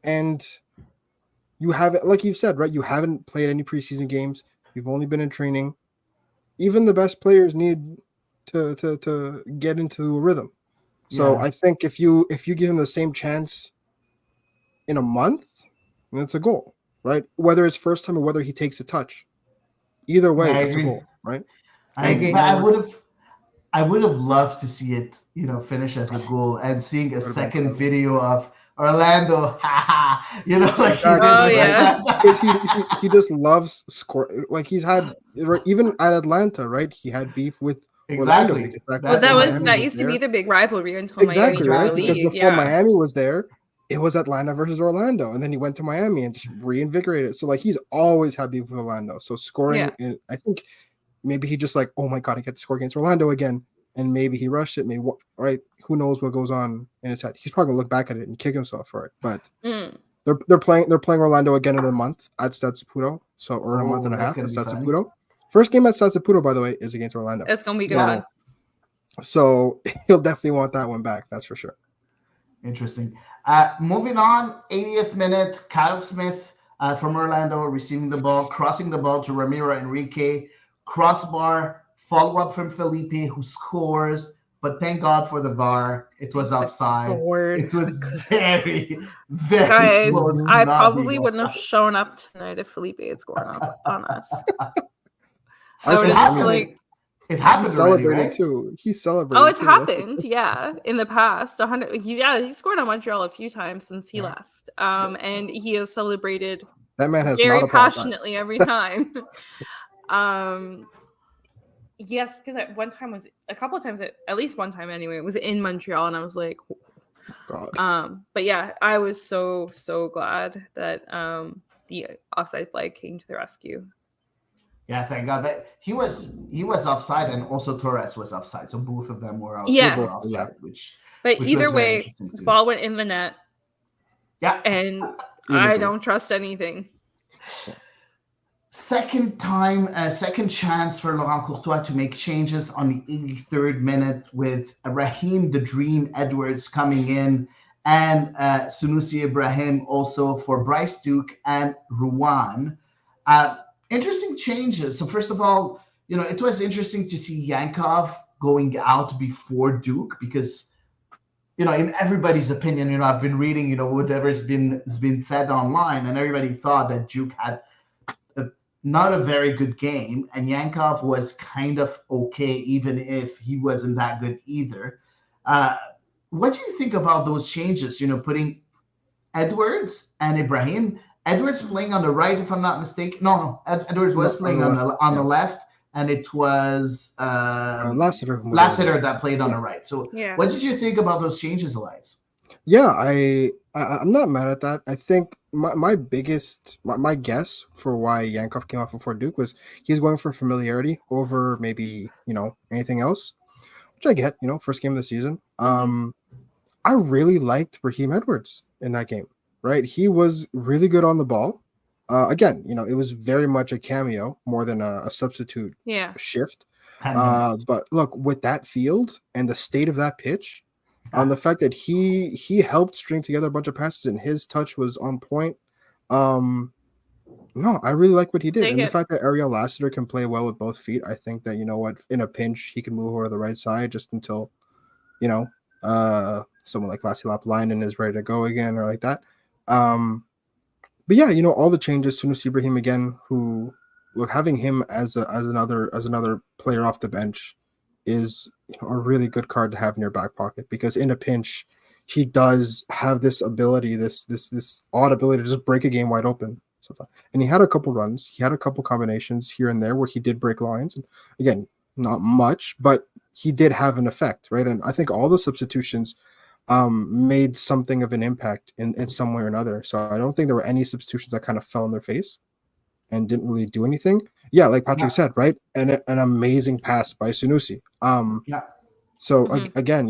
S3: And you haven't, like you've said, right? You haven't played any preseason games. You've only been in training. Even the best players need to get into a rhythm. So I think if you give him the same chance in a month, that's a goal, right? Whether it's first time or whether he takes a touch, either way, it's a goal, right?
S1: I agree. But I would have loved to see it, finish as a goal, and seeing a second video of Orlando,
S3: because he just loves score. Like, he's had, even at Atlanta, right? He had beef with Orlando.
S2: But that used to be the big rivalry until Miami
S3: right? Because before Miami was there, it was Atlanta versus Orlando, and then he went to Miami and just reinvigorated. So, like, he's always had beef with Orlando. So scoring, I think maybe he just like, oh my god, I get to score against Orlando again. And maybe he rushed it. Maybe, right? Who knows what goes on in his head? He's probably gonna look back at it and kick himself for it. But they're playing Orlando again in a month at Stade Saputo, or in a month and a half at Stade Saputo. First game at Stade Saputo, by the way, is against Orlando.
S2: It's gonna be good.
S3: So he'll definitely want that one back. That's for sure.
S1: Interesting. Moving on, 80th minute, Kyle Smith from Orlando receiving the ball, crossing the ball to Ramiro Enrique, crossbar. Follow-up from Felipe, who scores, but thank God for the VAR. It was offside. It was very, very
S2: Guys,
S1: close.
S2: I probably wouldn't have shown up tonight if Felipe had scored on us. I would have just
S1: It
S3: He
S1: happened already,
S3: celebrated
S1: right?
S3: too. He
S2: Oh,
S3: celebrated
S2: it's
S3: too.
S2: happened, yeah, in the past. 100. He scored on Montreal a few times since he left, and he has celebrated
S3: That man has
S2: very
S3: not apologized.
S2: passionately every time. um, yes, because one time was a couple of times, at least one time anyway, it was in Montreal, and I was like,
S3: God.
S2: but yeah, I was so glad that the offside flag came to the rescue.
S1: Yeah, thank God. But he was offside, and also Torres was offside, so both of them were
S2: Yeah.
S1: offside, which
S2: But
S1: was
S2: either
S1: very
S2: way,
S1: interesting
S2: the
S1: too.
S2: ball went in the net,
S1: Yeah,
S2: and I
S3: Illegally.
S2: don't trust anything.
S1: second chance for Laurent Courtois to make changes on the 83rd minute with Raheem the Dream Edwards coming in, and Sunusi Ibrahim also for Bryce Duke and Ruan. Interesting changes. So first of all, it was interesting to see Yankov going out before Duke because, in everybody's opinion, I've been reading, whatever's been said online, and everybody thought that Duke had not a very good game, and Yankov was kind of okay, even if he wasn't that good either. What do you think about those changes? Putting Edwards and Ibrahim. Edwards playing on the right, if I'm not mistaken. No, Edwards was playing on the left, and it was Lassiter that played on the right. So, what did you think about those changes, Elias?
S3: Yeah, I'm not mad at that. I think my biggest my guess for why Yankov came off before Duke was he's going for familiarity over maybe anything else, which I get. First game of the season. I really liked Raheem Edwards in that game. Right, he was really good on the ball. Again, it was very much a cameo more than a substitute shift. But look, with that field and the state of that pitch, the fact that he helped string together a bunch of passes and his touch was on point. No, I really like what he did. The fact that Ariel Lassiter can play well with both feet, I think that, in a pinch, he can move over to the right side just until, someone like Vasilap Linen is ready to go again or like that. But yeah, all the changes, Sunusi Ibrahim again, who having him as another player off the bench is a really good card to have in your back pocket, because in a pinch, he does have this ability, this odd ability to just break a game wide open. And he had a couple runs, he had a couple combinations here and there where he did break lines. And again, not much, but he did have an effect, right? And I think all the substitutions made something of an impact in some way or another. So I don't think there were any substitutions that kind of fell on their face and didn't really do anything. Yeah, like Patrick said, right? And an amazing pass by Sunusi. So again,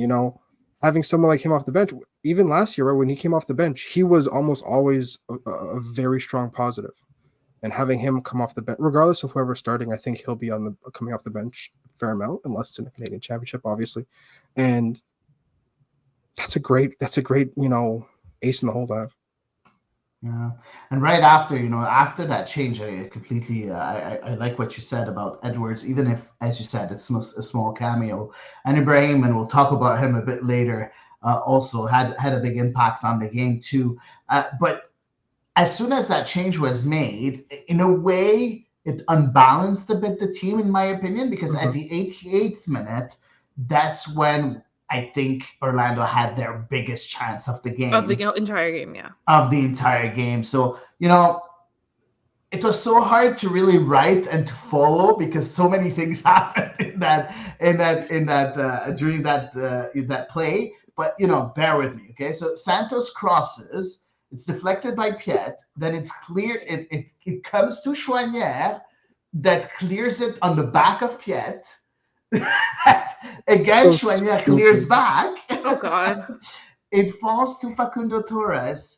S3: having someone like him off the bench, even last year, right, when he came off the bench, he was almost always a very strong positive. And having him come off the bench, regardless of whoever's starting, I think he'll be coming off the bench a fair amount, unless it's in the Canadian Championship, obviously. And that's a great, ace in the hole to have.
S1: Yeah, and right after, after that change, I completely, I like what you said about Edwards, even if, as you said, it's a small cameo. And Ibrahim, and we'll talk about him a bit later, also had a big impact on the game too. But as soon as that change was made, in a way, it unbalanced a bit the team, in my opinion, because at the 88th minute, that's when I think Orlando had their biggest chance of the game.
S2: Of the entire game, yeah.
S1: Of the entire game. So, it was so hard to really write and to follow because so many things happened in that during that play. But bear with me, okay? So Santos crosses, it's deflected by Piet, then it's clear. It comes to Chouanière, that clears it on the back of Piet. Again, so Chouanière clears back.
S2: Oh God!
S1: It falls to Facundo Torres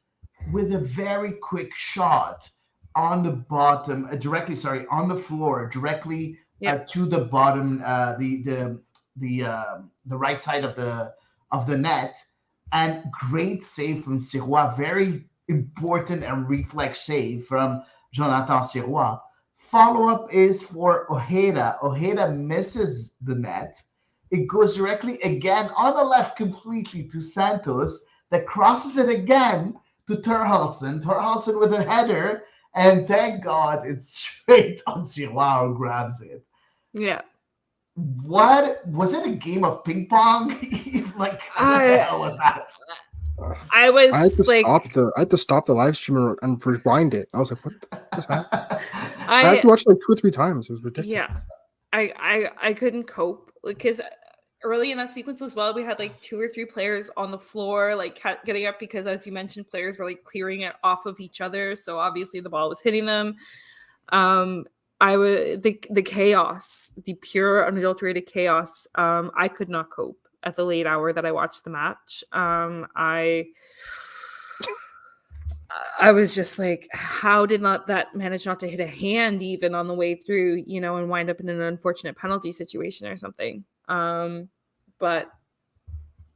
S1: with a very quick shot on the bottom, on the floor, directly to the bottom, the right side of the net, and great save from Sirois. Very important and reflex save from Jonathan Sirois. Follow-up is for Ojeda. Ojeda misses the net. It goes directly again on the left completely to Santos, that crosses it again to Terhalsen. Terhalsen with a header, and thank God it's straight on Sirois who grabs it.
S2: Yeah.
S1: what was it? A game of ping pong? Like, what the hell was that?
S2: I was
S3: I had to
S2: like,
S3: stop the live stream and rewind it. I was like, what just happened? I had
S2: I
S3: to watch it like 2 or 3 times. It was ridiculous.
S2: yeah, I couldn't cope because early in that sequence as well, we had like 2 or 3 players on the floor, like getting up because, as you mentioned, players were like clearing it off of each other. So obviously the ball was hitting them. I was the chaos, the pure unadulterated chaos. I could not cope at the late hour that I watched the match. I was just like, how did that manage not to hit a hand even on the way through, and wind up in an unfortunate penalty situation or something. But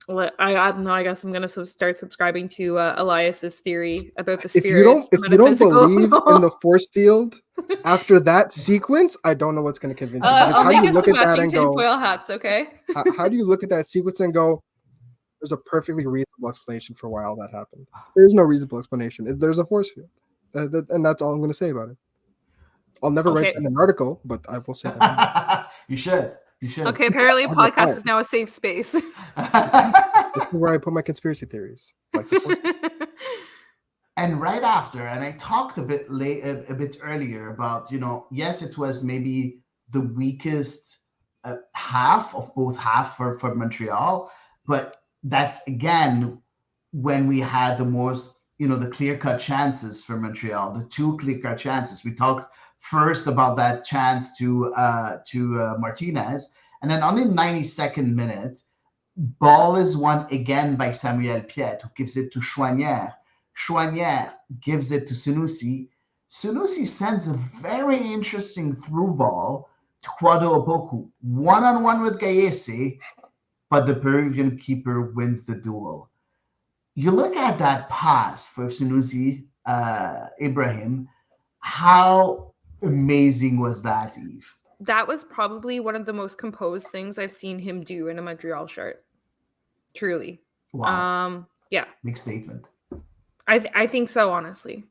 S2: I don't know. I guess I'm gonna start subscribing to Elias's theory about the spirits.
S3: If you don't believe in the force field after that sequence, I don't know what's going to convince you.
S2: I'll make us some matching tinfoil hats. Okay.
S3: How do you look at that sequence and go, there's a perfectly reasonable explanation for why all that happened? There's no reasonable explanation. There's a force field, and that's all I'm going to say about it. I'll never write in an article, but I will say that.
S1: You should.
S2: Okay, apparently a podcast is now a safe space.
S3: This is where I put my conspiracy theories.
S1: And right after, and I talked a bit earlier about, yes, it was maybe the weakest half of both half for Montreal, but that's again when we had the most, the clear-cut chances for Montreal, the 2 clear-cut chances. We talked first about that chance to Martinez, and then on the 92nd minute, ball is won again by Samuel Piet, who gives it to Chouanière. Chouanière gives it to Sunusi. Sunusi sends a very interesting through ball to Kwado Opoku, one-on-one with Gayese, but the Peruvian keeper wins the duel. You look at that pass for Sunusi, Ibrahim, how amazing was that, Eve?
S2: That was probably one of the most composed things I've seen him do in a Montreal shirt. Truly.
S1: Wow.
S2: Yeah.
S1: Big statement.
S2: I think so, honestly.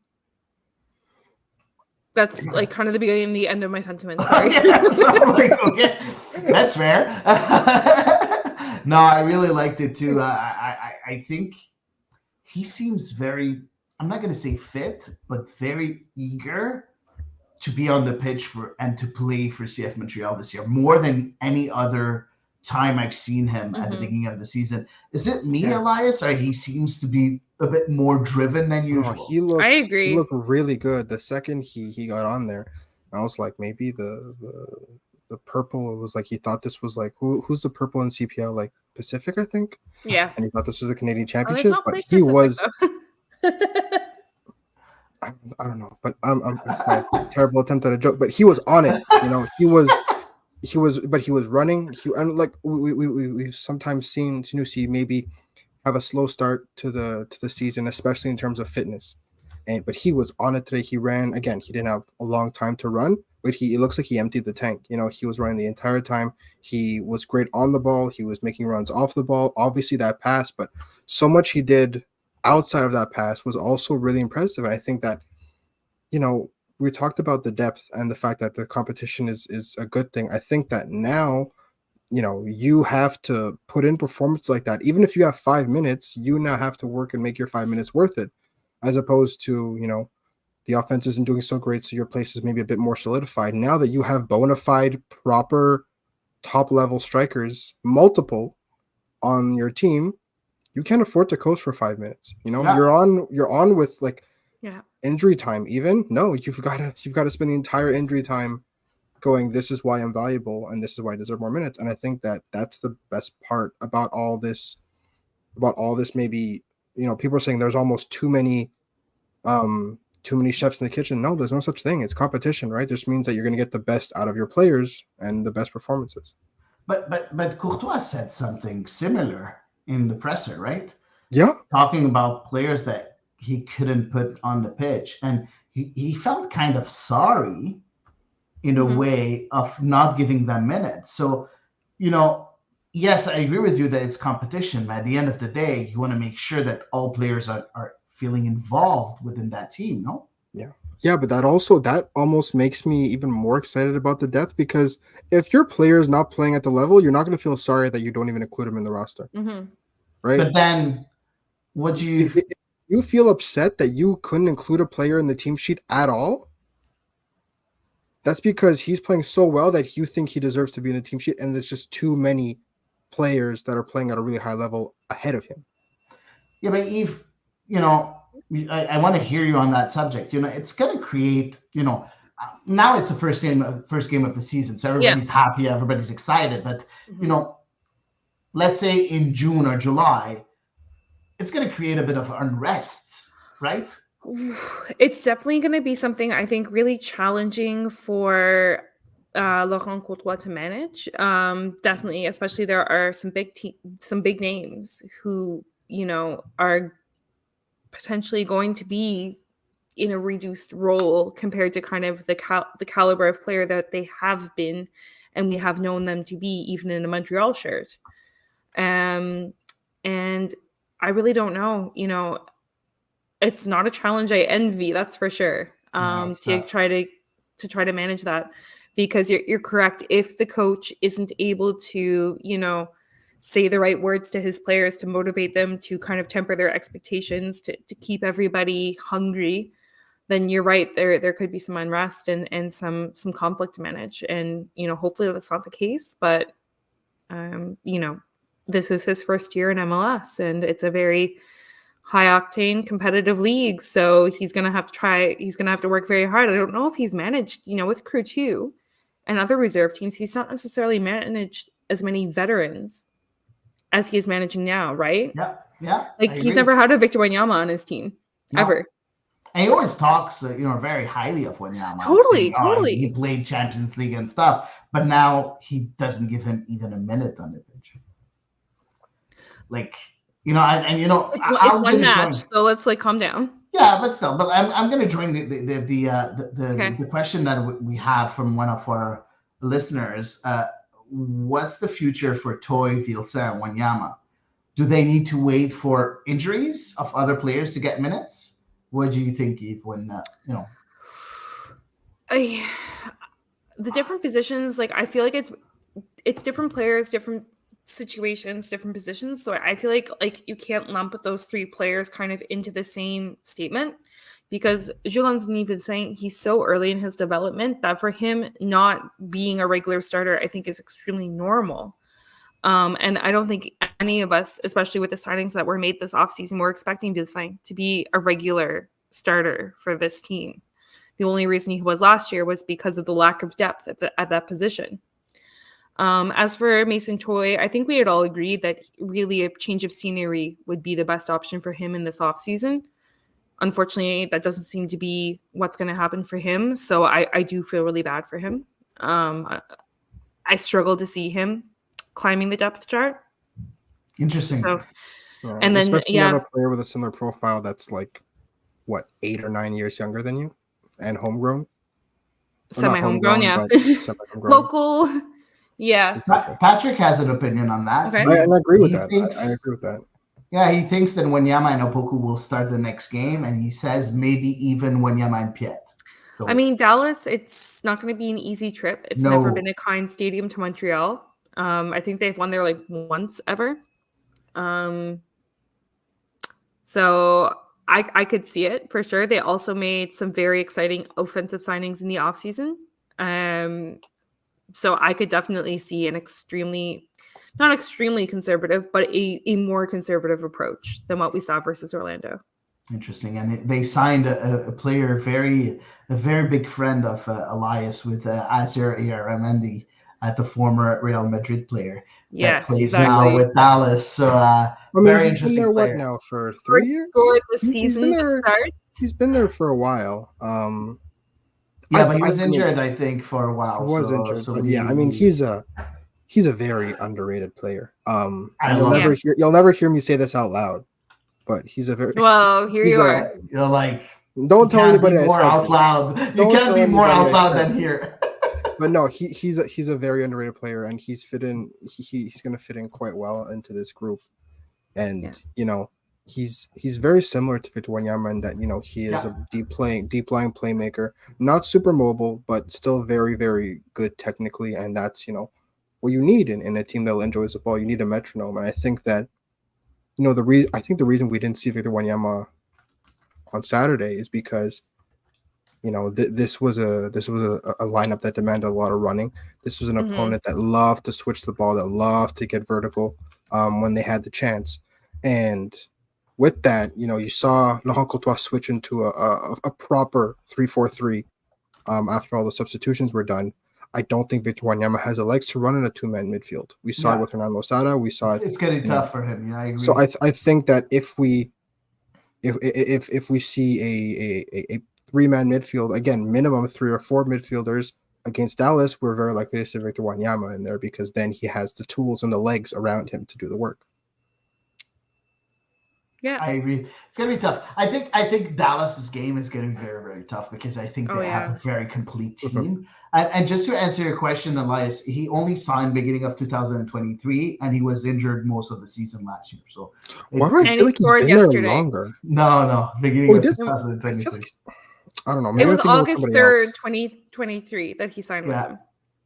S2: That's like kind of the beginning and the end of my sentiments. Sorry.
S1: Okay. That's fair. No, I really liked it too. I think he seems very, I'm not going to say fit, but very eager to be on the pitch and to play for CF Montreal this year, more than any other time I've seen him at the beginning of the season. Is it me, Elias, or he seems to be a bit more driven than usual?
S2: I agree.
S3: He looked really good the second he got on there. I was like, maybe the purple, it was like he thought this was like who's the purple in CPL, like Pacific, I think.
S2: Yeah.
S3: And he thought this was a Canadian championship, but he
S2: Pacific,
S3: was. I don't know, but it's my terrible attempt at a joke. But he was on it, He was running. And like we've sometimes seen Sunusi maybe have a slow start to the season, especially in terms of fitness. But he was on it today. He ran again. He didn't have a long time to run, but it looks like he emptied the tank. He was running the entire time. He was great on the ball. He was making runs off the ball. Obviously that pass, but so much he did outside of that pass was also really impressive. And I think that, we talked about the depth and the fact that the competition is a good thing. I think that now, you have to put in performance like that. Even if you have 5 minutes, you now have to work and make your 5 minutes worth it, as opposed to, the offense isn't doing so great, so your place is maybe a bit more solidified. Now that you have bona fide, proper, top-level strikers, multiple, on your team, you can't afford to coast for 5 minutes. You're on with like injury time. Even no, you've got to spend the entire injury time going, this is why I'm valuable and this is why I deserve more minutes. And I think that that's the best part about all this. Maybe people are saying there's almost too many chefs in the kitchen. No, there's no such thing. It's competition, right? This means that you're going to get the best out of your players and the best performances.
S1: But Courtois said something similar in the presser, right?
S3: Yeah.
S1: Talking about players that he couldn't put on the pitch. And he felt kind of sorry in a way of not giving them minutes. So, yes, I agree with you that it's competition. But at the end of the day, you want to make sure that all players are feeling involved within that team, no?
S3: Yeah. Yeah, but that almost makes me even more excited about the depth, because if your player is not playing at the level, you're not going to feel sorry that you don't even include him in the roster, right?
S1: But then, would you?
S3: If you feel upset that you couldn't include a player in the team sheet at all, that's because he's playing so well that you think he deserves to be in the team sheet, and there's just too many players that are playing at a really high level ahead of him.
S1: Yeah, but Eve, I want to hear you on that subject. It's going to create, now it's the first game of the season, so everybody's happy, everybody's excited. But let's say in June or July, it's going to create a bit of unrest, right?
S2: It's definitely going to be something I think really challenging for Laurent Courtois to manage. Definitely, especially there are some big names who are potentially going to be in a reduced role compared to kind of the caliber of player that they have been and we have known them to be, even in a Montreal shirt. And I really don't know, it's not a challenge I envy, that's for sure. To try to manage that, because you're correct. If the coach isn't able to, say the right words to his players to motivate them, to kind of temper their expectations, to keep everybody hungry, then you're right. There could be some unrest and some conflict to manage. And, hopefully that's not the case. But, this is his first year in MLS, and it's a very high octane competitive league. So he's going to have to work very hard. I don't know if he's managed, with Crew 2 and other reserve teams, he's not necessarily managed as many veterans as he is managing now, right?
S1: Yeah.
S2: Like he's never had a Victor Wanyama on his team, ever.
S1: And he always talks, very highly of Wanyama.
S2: Totally.
S1: He played Champions League and stuff, but now he doesn't give him even a minute on the pitch. Like,
S2: it's one match, so let's calm down.
S1: Yeah, but still, I'm going to join the question that we have from one of our listeners. What's the future for Toy, Vilsa, and Wanyama? Do they need to wait for injuries of other players to get minutes? What do you think, Eve, when,
S2: the different positions, I feel like it's different players, different situations, different positions. So I feel like you can't lump those three players kind of into the same statement, because Julian's even saying he's so early in his development that for him not being a regular starter, I think is extremely normal. And I don't think any of us, especially with the signings that were made this offseason, were expecting Vilsaint to be a regular starter for this team. The only reason he was last year was because of the lack of depth at that position. As for Mason Toye, I think we had all agreed that really a change of scenery would be the best option for him in this offseason. Unfortunately, that doesn't seem to be what's going to happen for him. So I do feel really bad for him. I struggle to see him climbing the depth chart.
S1: Interesting.
S2: So,
S3: and then especially you have a player with a similar profile that's 8 or 9 years younger than you and homegrown.
S2: Semi-homegrown, yeah. Semi-homegrown. Local, yeah.
S1: Patrick has an opinion on that.
S3: Okay. I agree with that. I agree with that.
S1: Yeah, he thinks that Wanyama and Opoku will start the next game, and he says maybe even Wanyama and Piet.
S2: So, I mean, Dallas, it's not going to be an easy trip. It's never been a kind stadium to Montreal. I think they've won there once ever. So I could see it for sure. They also made some very exciting offensive signings in the offseason. So I could definitely see an not extremely conservative, but a more conservative approach than what we saw versus Orlando.
S1: Interesting. And they signed a player, a very big friend of Elias, with Azir Aramendi, the former Real Madrid player.
S2: Yes,
S1: plays
S2: exactly.
S1: Now with Dallas. So very interesting.
S3: He's been there
S1: player.
S3: What now, for 3 years?
S2: Scored the season to start.
S3: He's been there for a while.
S1: Yeah, but he was injured, I think, for a while.
S3: He was injured, but he's a very underrated player. And you'll never hear me say this out loud, but he's a very
S2: here you are.
S1: You're like,
S3: don't tell anybody
S1: more out loud. You can't be more out loud than here.
S3: But no, he's a very underrated player, and he's fit in. He's going to fit in quite well into this group, and he's very similar to Victor Wanyama in that he is a deep lying playmaker, not super mobile, but still very very good technically, and that's what you need in a team that enjoys the ball. You need a metronome, and I think that the reason we didn't see Victor Wanyama on Saturday is because this was a lineup that demanded a lot of running. This was an opponent that loved to switch the ball, that loved to get vertical when they had the chance. And with that, you saw Laurent Courtois switch into a proper 3-4-3 after all the substitutions were done. I don't think Victor Wanyama has the legs to run in a two-man midfield. We saw it with Hernan Losada. We saw
S1: it's getting tough for him. Yeah, I agree.
S3: So I think that if we see a three-man midfield, again, minimum 3 or 4 midfielders against Dallas, we're very likely to see Victor Wanyama in there because then he has the tools and the legs around him to do the work.
S2: Yeah,
S1: I agree. It's gonna be tough. I think Dallas's game is getting very, very tough because I think they have a very complete team. And just to answer your question, Elias, he only signed beginning of 2023, and he was injured most of the season last year. So
S3: why do I feel like he's been there longer?
S1: No, beginning of 2023.
S3: I don't know.
S2: Maybe it was August 3rd, 2023 that he signed with him.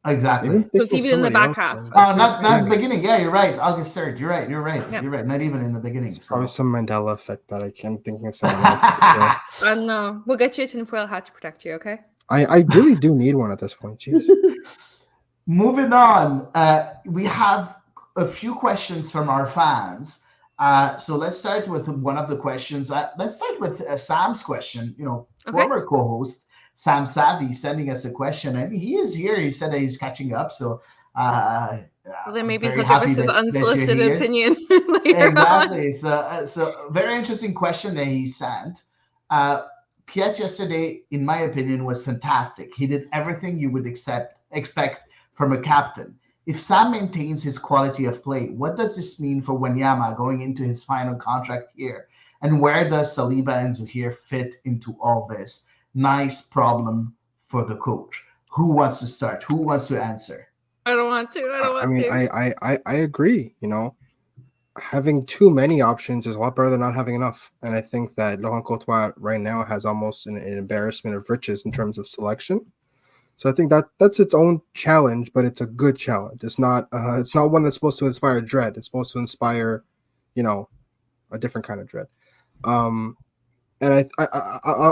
S1: Exactly.
S2: So it's even in the back half.
S1: Not the beginning. Yeah, you're right. August 3rd. You're right. Yeah. You're right. Not even in the beginning.
S3: It's probably some Mandela effect that I can't think of someone else.
S2: No, we'll get you a tinfoil hat to protect you, okay?
S3: I really do need one at this point. Jeez.
S1: Moving on. We have a few questions from our fans. So let's start with one of the questions. Let's start with Sam's question. Former co-host Sam Savvy sending us a question, and he is here. He said that he's catching up, so
S2: then maybe he'll give us his unsolicited opinion later
S1: exactly on. So very interesting question that he sent. Piet yesterday, in my opinion, was fantastic. He did everything you would expect from a captain. If Sam maintains his quality of play, what does this mean for Wanyama going into his final contract here? And where does Saliba and Zuhair fit into all this? Nice problem for the coach. Who wants to start? Who wants to answer?
S2: I don't want to.
S3: I agree. Having too many options is a lot better than not having enough. And I think that Laurent Courtois right now has almost an embarrassment of riches in terms of selection. So I think that's its own challenge, but it's a good challenge. It's not one that's supposed to inspire dread. It's supposed to inspire, a different kind of dread. And I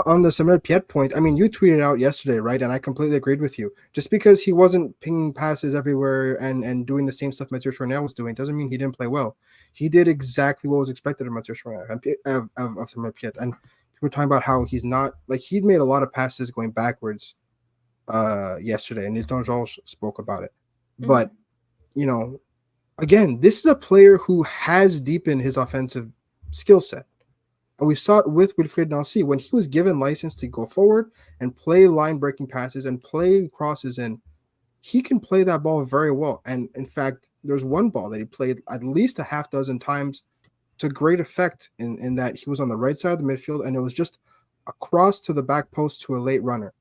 S3: on the Samuel Piet point, I mean, you tweeted out yesterday, right? And I completely agreed with you. Just because he wasn't pinging passes everywhere and doing the same stuff Mathieu Chouinard was doing doesn't mean he didn't play well. He did exactly what was expected of Mathieu Chouinard of Samuel Piet. And people were talking about how he's not he'd made a lot of passes going backwards yesterday, and Nilton Georges spoke about it. But again, this is a player who has deepened his offensive skill set. And we saw it with Wilfried Nancy when he was given license to go forward and play line-breaking passes and play crosses in. He can play that ball very well. And in fact, there's one ball that he played at least a half dozen times to great effect in that he was on the right side of the midfield, and it was just a cross to the back post to a late runner.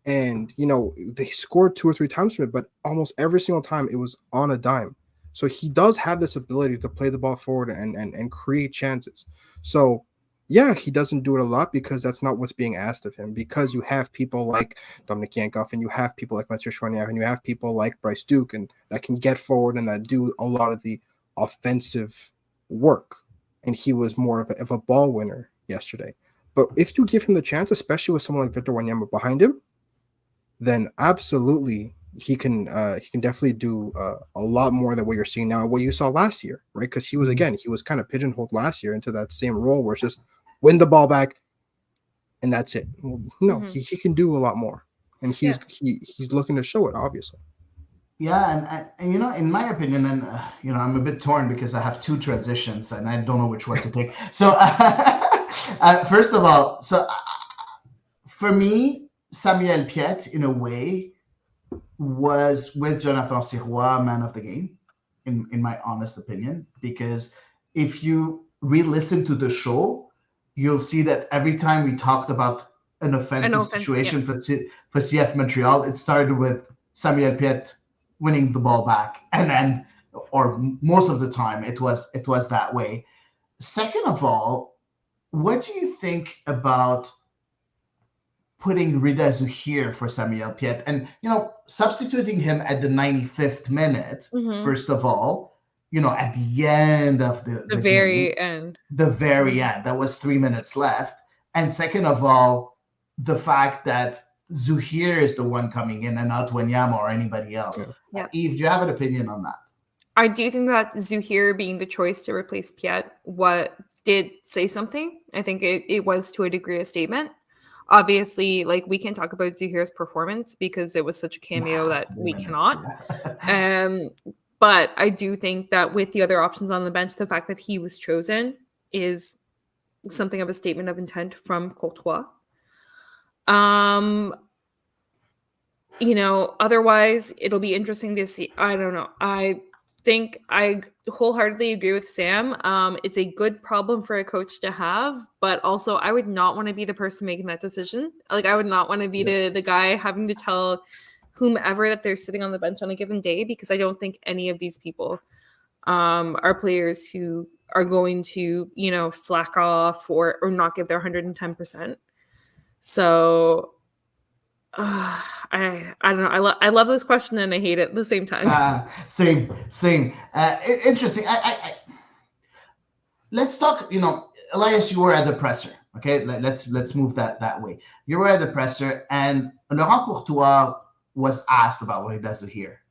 S3: And, they scored 2 or 3 times from it, but almost every single time it was on a dime. So he does have this ability to play the ball forward and create chances. So, yeah, he doesn't do it a lot because that's not what's being asked of him, because you have people like Dominic Yankoff and you have people like Mathieu Chouinard and you have people like Bryce Duke and that can get forward and that do a lot of the offensive work. And he was more of a ball winner yesterday. But if you give him the chance, especially with someone like Victor Wanyama behind him, then absolutely he can definitely do a lot more than what you're seeing now, what you saw last year, right? Because he was kind of pigeonholed last year into that same role where it's just win the ball back and that's it. No, he can do a lot more, and he's looking to show it, obviously.
S1: Yeah, and in my opinion, and I'm a bit torn because I have 2 transitions and I don't know which one to take. So first of all, for me, Samuel Piet, in a way, was with Jonathan Sirois man of the game, in my honest opinion, because if you re-listen to the show, you'll see that every time we talked about an offensive situation for CF Montreal, it started with Samuel Piet winning the ball back, and then, or most of the time, it was that way. Second of all, what do you think about putting Rida Zuhir for Samuel Piet and, substituting him at the 95th minute, first of all, at the end of the
S2: very
S1: game,
S2: end.
S1: The very end. That was 3 minutes left. And second of all, the fact that Zuhir is the one coming in and not Wanyama or anybody else.
S2: Yeah.
S1: Eve, do you have an opinion on that?
S2: I do think that Zuhir being the choice to replace Piet did say something. I think it was to a degree a statement. Obviously, like, we can't talk about Zuhir's performance because it was such a cameo that we cannot. But I do think that with the other options on the bench, the fact that he was chosen is something of a statement of intent from Courtois. Otherwise, it'll be interesting to see. I don't know. I think I wholeheartedly agree with Sam. It's a good problem for a coach to have, but also I would not want to be the person making that decision. Like, I would not want to be the guy having to tell whomever that they're sitting on the bench on a given day, because I don't think any of these people are players who are going to, slack off or not give their 110%. So I don't know. I love this question and I hate it at the same time.
S1: Same. Interesting. Let's talk. Elias, you were at the presser. Okay, let's move that way. You were at the presser, and Laurent Courtois was asked about what he does here.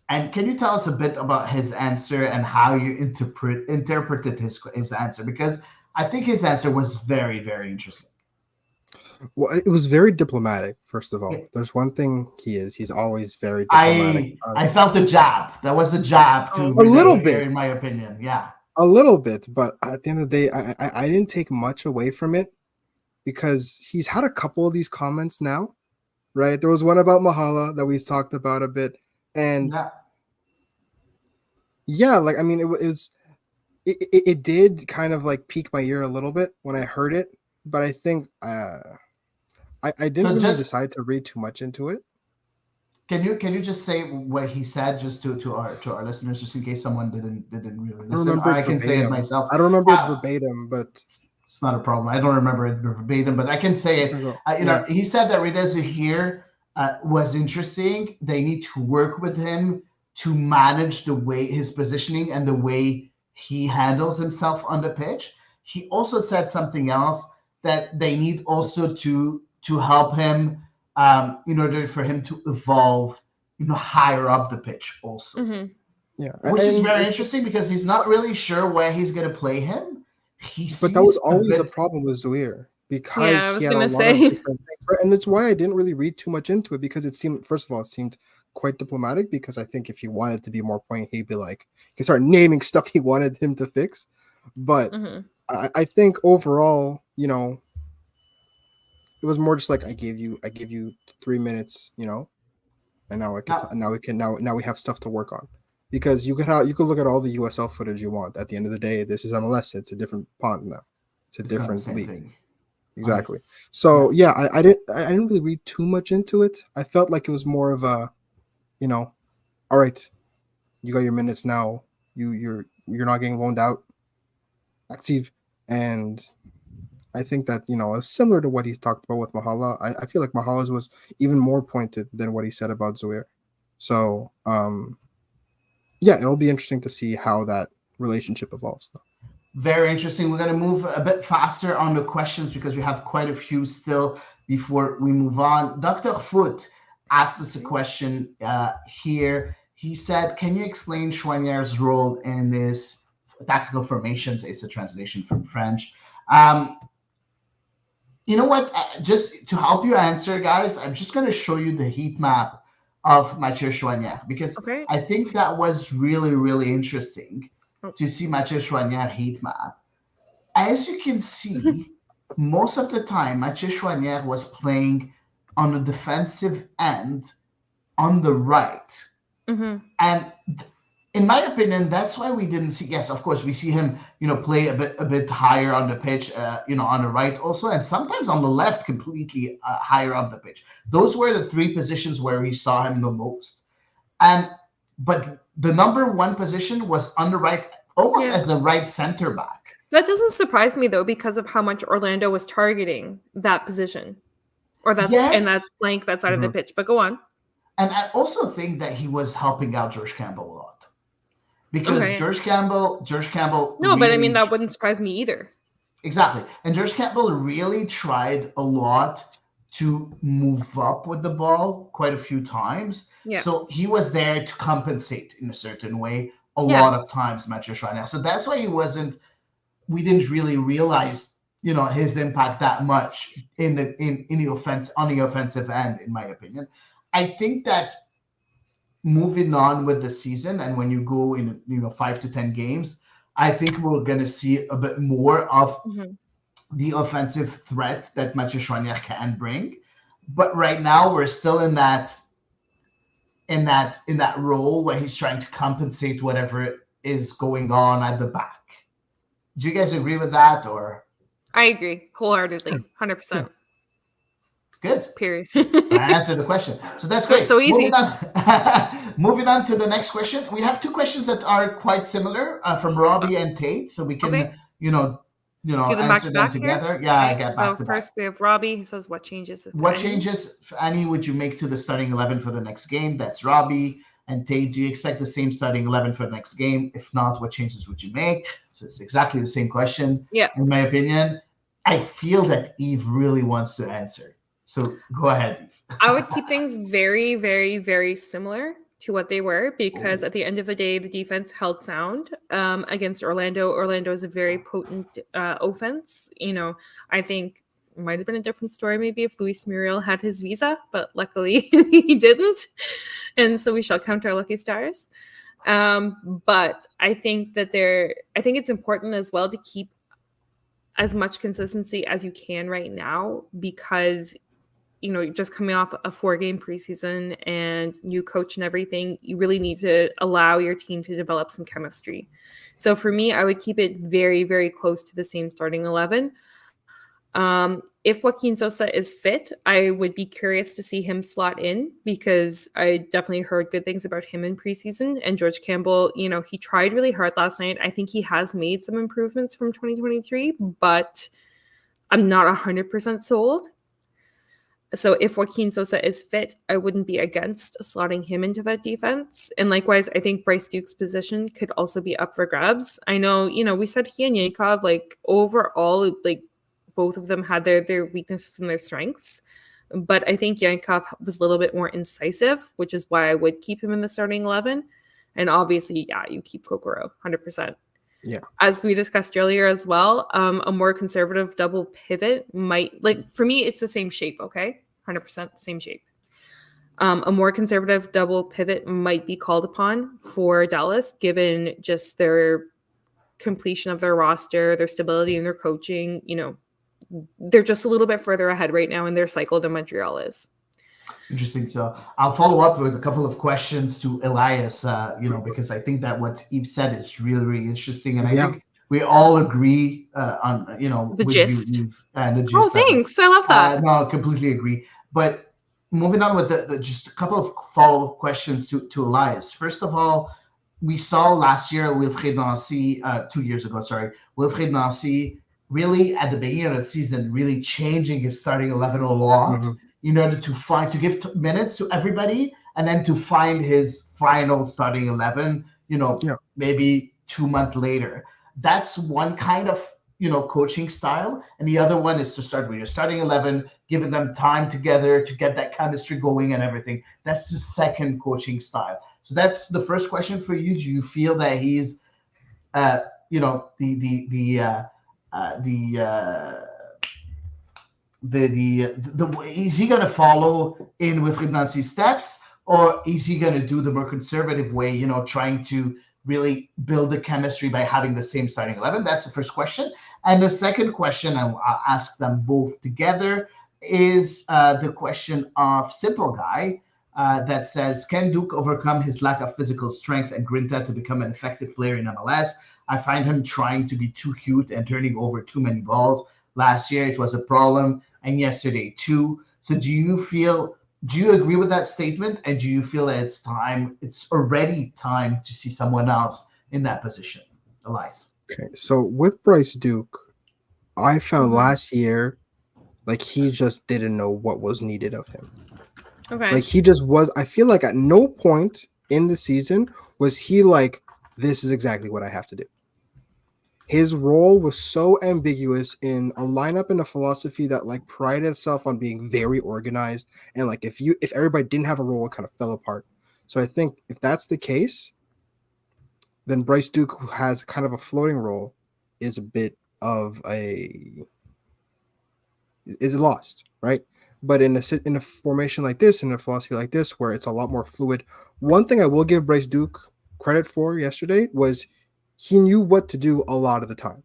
S1: And can you tell us a bit about his answer and how you interpreted his answer? Because I think his answer was very, very interesting.
S3: Well, it was very diplomatic, first of all. Yeah. There's one thing he's always very diplomatic.
S1: I felt a jab. That was a jab to
S3: a little bit,
S1: in my opinion. Yeah.
S3: A little bit, but at the end of the day, I didn't take much away from it because he's had a couple of these comments now, right? There was one about Mahala that we talked about a bit. And like, I mean, it did kind of like pique my ear a little bit when I heard it, but I think I didn't really decide to read too much into it.
S1: Can you just say what he said just to our listeners, just in case someone didn't really listen? I can say it myself.
S3: I don't remember it verbatim, but
S1: it's not a problem. I don't remember it verbatim, but I can say it. He said that Rida Zuhir was interesting. They need to work with him to manage the way his positioning and the way he handles himself on the pitch. He also said something else, that they need also to help him in order for him to evolve, higher up the pitch also.
S2: Mm-hmm.
S3: Yeah,
S1: which is very interesting because he's not really sure where he's going to play him.
S3: But that was always the problem with Zuhir, because he had a lot of different things, and it's why I didn't really read too much into it, because it seemed quite diplomatic, because I think if he wanted to be more poignant, he'd be like, he start naming stuff he wanted him to fix. But I think overall, it was more just like, I gave you 3 minutes, and now now we have stuff to work on, because you could look at all the USL footage you want. At the end of the day, this is MLS. It's a different pond now. It's a different league.
S1: Thing.
S3: Exactly. So I didn't really read too much into it. I felt like it was more of a, all right, you got your minutes now. You're not getting loaned out. Active. And I think that, it's similar to what he talked about with Mahala. I feel like Mahala's was even more pointed than what he said about Zuhir. So, it'll be interesting to see how that relationship evolves, though.
S1: Very interesting. We're going to move a bit faster on the questions because we have quite a few still before we move on. Dr. Foot asked us a question here. He said, can you explain Chouinier's role in this tactical formations? It's a translation from French. You know what? Just to help you answer, guys, I'm just going to show you the heat map of Mathieu Chouinier, because I think that was really, really interesting to see Mathieu Chouinier heat map. As you can see, most of the time, Mathieu Chouinier was playing on the defensive end on the right.
S2: Mm-hmm.
S1: And in my opinion, that's why we didn't see. Yes, of course, we see him, play a bit higher on the pitch, on the right also, and sometimes on the left, completely higher up the pitch. Those were the three positions where we saw him the most. But the number one position was on the right, almost as a right center back.
S2: That doesn't surprise me though, because of how much Orlando was targeting that position, or that's flank, that side of the pitch. But go on.
S1: And I also think that he was helping out George Campbell a lot, because George Campbell.
S2: No, but I mean that wouldn't surprise me either.
S1: Exactly, and George Campbell really tried a lot to move up with the ball quite a few times.
S2: Yeah.
S1: So he was there to compensate in a certain way a lot of times, Mathieu Choinière. So that's why we didn't really realize, his impact that much in the offense, on the offensive end, in my opinion. I think that moving on with the season, and when you go in, 5 to 10 games, I think we're going to see a bit more of the offensive threat that Mathieu Choinière can bring. But right now, we're still in that role where he's trying to compensate whatever is going on at the back. Do you guys agree with that, or?
S2: I agree wholeheartedly, 100%.
S1: Good.
S2: Period.
S1: I answered the question. So that's great.
S2: That's so easy.
S1: Moving on to the next question. We have two questions that are quite similar from Robbie and Tate. So we can, answer them together.
S2: Here?
S1: Yeah,
S2: okay.
S1: I get
S2: so
S1: back to
S2: first we have Robbie, who says, what changes,
S1: if any, would you make to the starting 11 for the next game? That's Robbie. And Tate, do you expect the same starting 11 for the next game? If not, what changes would you make? So it's exactly the same question.
S2: Yeah.
S1: In my opinion, I feel that Eve really wants to answer. So go ahead, Eve.
S2: I would keep things very, very, very similar to what they were, because at the end of the day, the defense held sound against Orlando. Orlando is a very potent offense. I think it might have been a different story maybe if Luis Muriel had his visa, but luckily he didn't. And so we shall count our lucky stars. But I think it's important as well to keep as much consistency as you can right now, because just coming off a 4-game preseason and new coach and everything, you really need to allow your team to develop some chemistry. So for me, I would keep it very, very close to the same starting 11. If Joaquin Sosa is fit, I would be curious to see him slot in, because I definitely heard good things about him in preseason. And George Campbell, he tried really hard last night. I think he has made some improvements from 2023, but I'm not 100% sold. So if Joaquin Sosa is fit, I wouldn't be against slotting him into that defense. And likewise, I think Bryce Duke's position could also be up for grabs. I know, we said he and Yankov, overall, both of them had their weaknesses and their strengths. But I think Yankov was a little bit more incisive, which is why I would keep him in the starting 11. And obviously, you keep Kokoro, 100%.
S3: Yeah.
S2: As we discussed earlier as well, a more conservative double pivot might, for me, it's the same shape, okay? 100% the same shape. A more conservative double pivot might be called upon for Dallas, given just their completion of their roster, their stability in their coaching. They're just a little bit further ahead right now in their cycle than Montreal is.
S1: Interesting. So I'll follow up with a couple of questions to Elias, because I think that what Eve said is really, really interesting. And I think we all agree on,
S2: the gist.
S1: You, Eve, and the gist.
S2: Oh, thanks. I love that.
S1: No, I completely agree. But moving on with just a couple of follow-up questions to Elias. First of all, we saw last year Wilfried Nancy, 2 years ago, Wilfried Nancy really at the beginning of the season, really changing his starting 11 a lot. In order to give minutes to everybody, and then to find his final starting 11, maybe 2 months later. That's one kind of, coaching style. And the other one is to start with your starting 11, giving them time together to get that chemistry going and everything. That's the second coaching style. So that's the first question for you. Do you feel that he's, is he going to follow in with Nancy's steps, or is he going to do the more conservative way, trying to really build the chemistry by having the same starting 11? That's the first question. And the second question, and I'll ask them both together, is the question of Simple Guy that says, can Duke overcome his lack of physical strength and grinta to become an effective player in MLS? I find him trying to be too cute and turning over too many balls. Last year, it was a problem, and yesterday too. So do you agree with that statement? And do you feel that it's already time to see someone else in that position? Elias.
S3: Okay, so with Bryce Duke, I found
S2: Mhm.
S3: last year, like he just didn't know what was needed of him.
S2: Okay.
S3: Like he just was. I feel like at no point in the season was he like, "This is exactly what I have to do." His role was so ambiguous in a lineup and a philosophy that like prided itself on being very organized, and like if everybody didn't have a role, it kind of fell apart. So I think if that's the case, then Bryce Duke, who has kind of a floating role, is a bit of a is lost, right? But in a formation like this, in a philosophy like this, where it's a lot more fluid, one thing I will give Bryce Duke credit for yesterday was he knew what to do a lot of the time.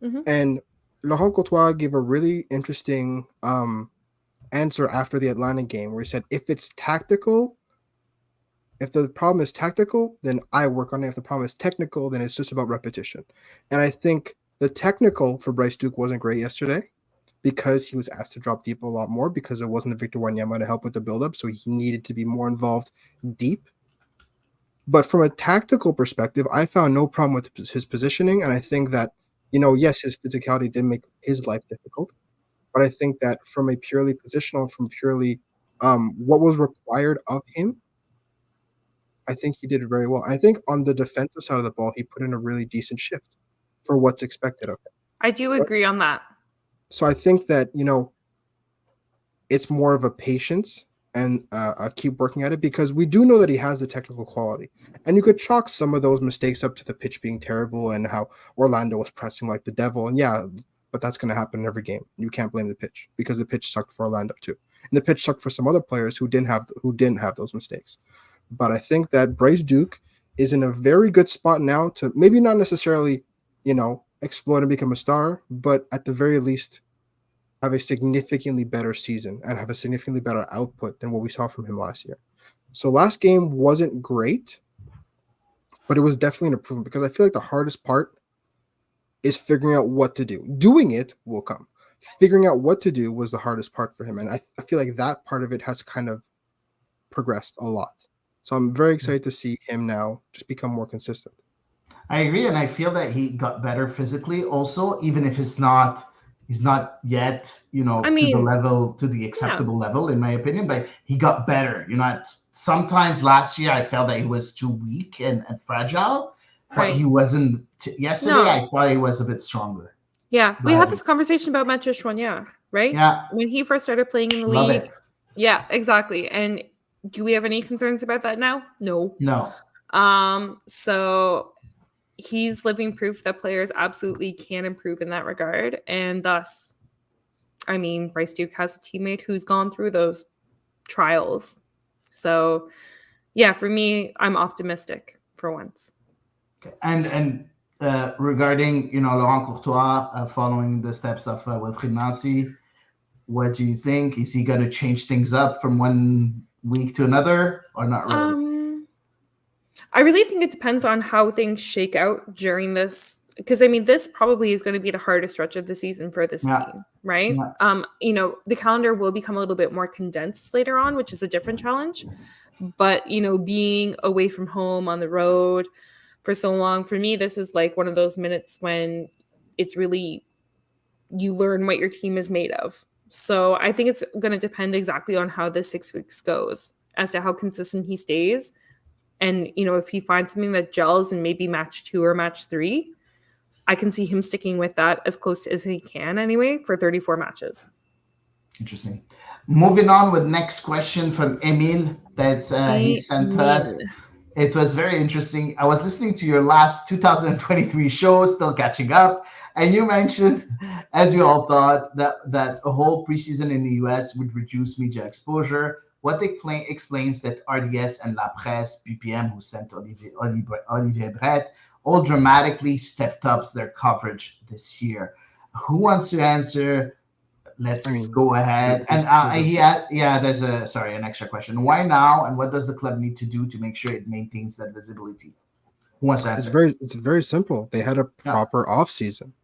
S2: Mhm.
S3: And Laurent Courtois gave a really interesting answer after the Atlanta game where he said, if the problem is tactical, then I work on it. If the problem is technical, then it's just about repetition. And I think the technical for Bryce Duke wasn't great yesterday because he was asked to drop deep a lot more because there wasn't a Victor Wanyama to help with the buildup. So he needed to be more involved deep. But from a tactical perspective, I found no problem with his positioning. And I think that, yes, his physicality did make his life difficult. But I think that from a purely positional, from purely what was required of him, I think he did it very well. I think on the defensive side of the ball, he put in a really decent shift for what's expected of him.
S2: I do agree on that.
S3: So I think that, it's more of a patience and keep working at it because we do know that he has the technical quality. And you could chalk some of those mistakes up to the pitch being terrible and how Orlando was pressing like the devil. And yeah, but that's going to happen in every game. You can't blame the pitch because the pitch sucked for Orlando too. And the pitch sucked for some other players who didn't have those mistakes. But I think that Bryce Duke is in a very good spot now to maybe not necessarily, explode and become a star, but at the very least have a significantly better season and have a significantly better output than what we saw from him last year. So last game wasn't great, but it was definitely an improvement because I feel like the hardest part is figuring out what to do. Doing it will come. Figuring out what to do was the hardest part for him. And I feel like that part of it has kind of progressed a lot. So I'm very excited to see him now just become more consistent.
S1: I agree, and I feel that he got better physically also, even if he's not yet, to the acceptable level, in my opinion, but he got better. Sometimes last year I felt that he was too weak and fragile, but he wasn't. Yesterday, I thought he was a bit stronger.
S2: Yeah, we had this conversation about Mathieu Choignard, right?
S1: Yeah.
S2: When he first started playing in the
S1: Love
S2: league.
S1: it.
S2: Yeah, exactly. And do we have any concerns about that now? No. So he's living proof that players absolutely can improve in that regard. And thus, Bryce Duke has a teammate who's gone through those trials. So, yeah, for me, I'm optimistic for once.
S1: Okay. And regarding, Laurent Courtois following the steps of Wilfried Nancy, what do you think? Is he going to change things up from one week to another or not really?
S2: I really think it depends on how things shake out during this, because this probably is going to be the hardest stretch of the season for this team, right? Yeah. The calendar will become a little bit more condensed later on, which is a different challenge. But, being away from home on the road for so long, for me, this is like one of those minutes when it's really, you learn what your team is made of. So I think it's going to depend exactly on how this 6 weeks goes as to how consistent he stays. And, if he finds something that gels in maybe match 2 or match 3, I can see him sticking with that as close as he can anyway for 34 matches.
S1: Interesting. Moving on with next question from Emil that he sent us. It was very interesting. I was listening to your last 2023 show, still catching up, and you mentioned, as we all thought, that a whole preseason in the US would reduce media exposure. What explains that RDS and La Presse, BPM, who sent Olivier Brett, all dramatically stepped up their coverage this year. Who wants to answer? Let's go ahead. And there's an extra question. Why now? And what does the club need to do to make sure it maintains that visibility? Who wants to answer?
S3: It's very simple. They had a proper off season.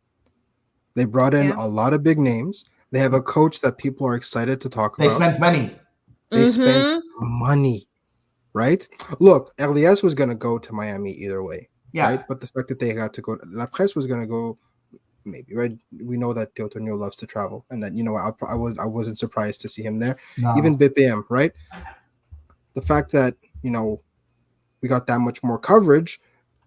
S3: They brought in a lot of big names. They have a coach that people are excited to talk about.
S1: They spent money.
S3: They spent money, right? Look, Elias was going to go to Miami either way. right? But the fact that they got to go, La Presse was going to go, maybe, right? We know that Teotonio loves to travel, and that I wasn't surprised to see him there.
S1: No.
S3: Even BPM, right? The fact that we got that much more coverage.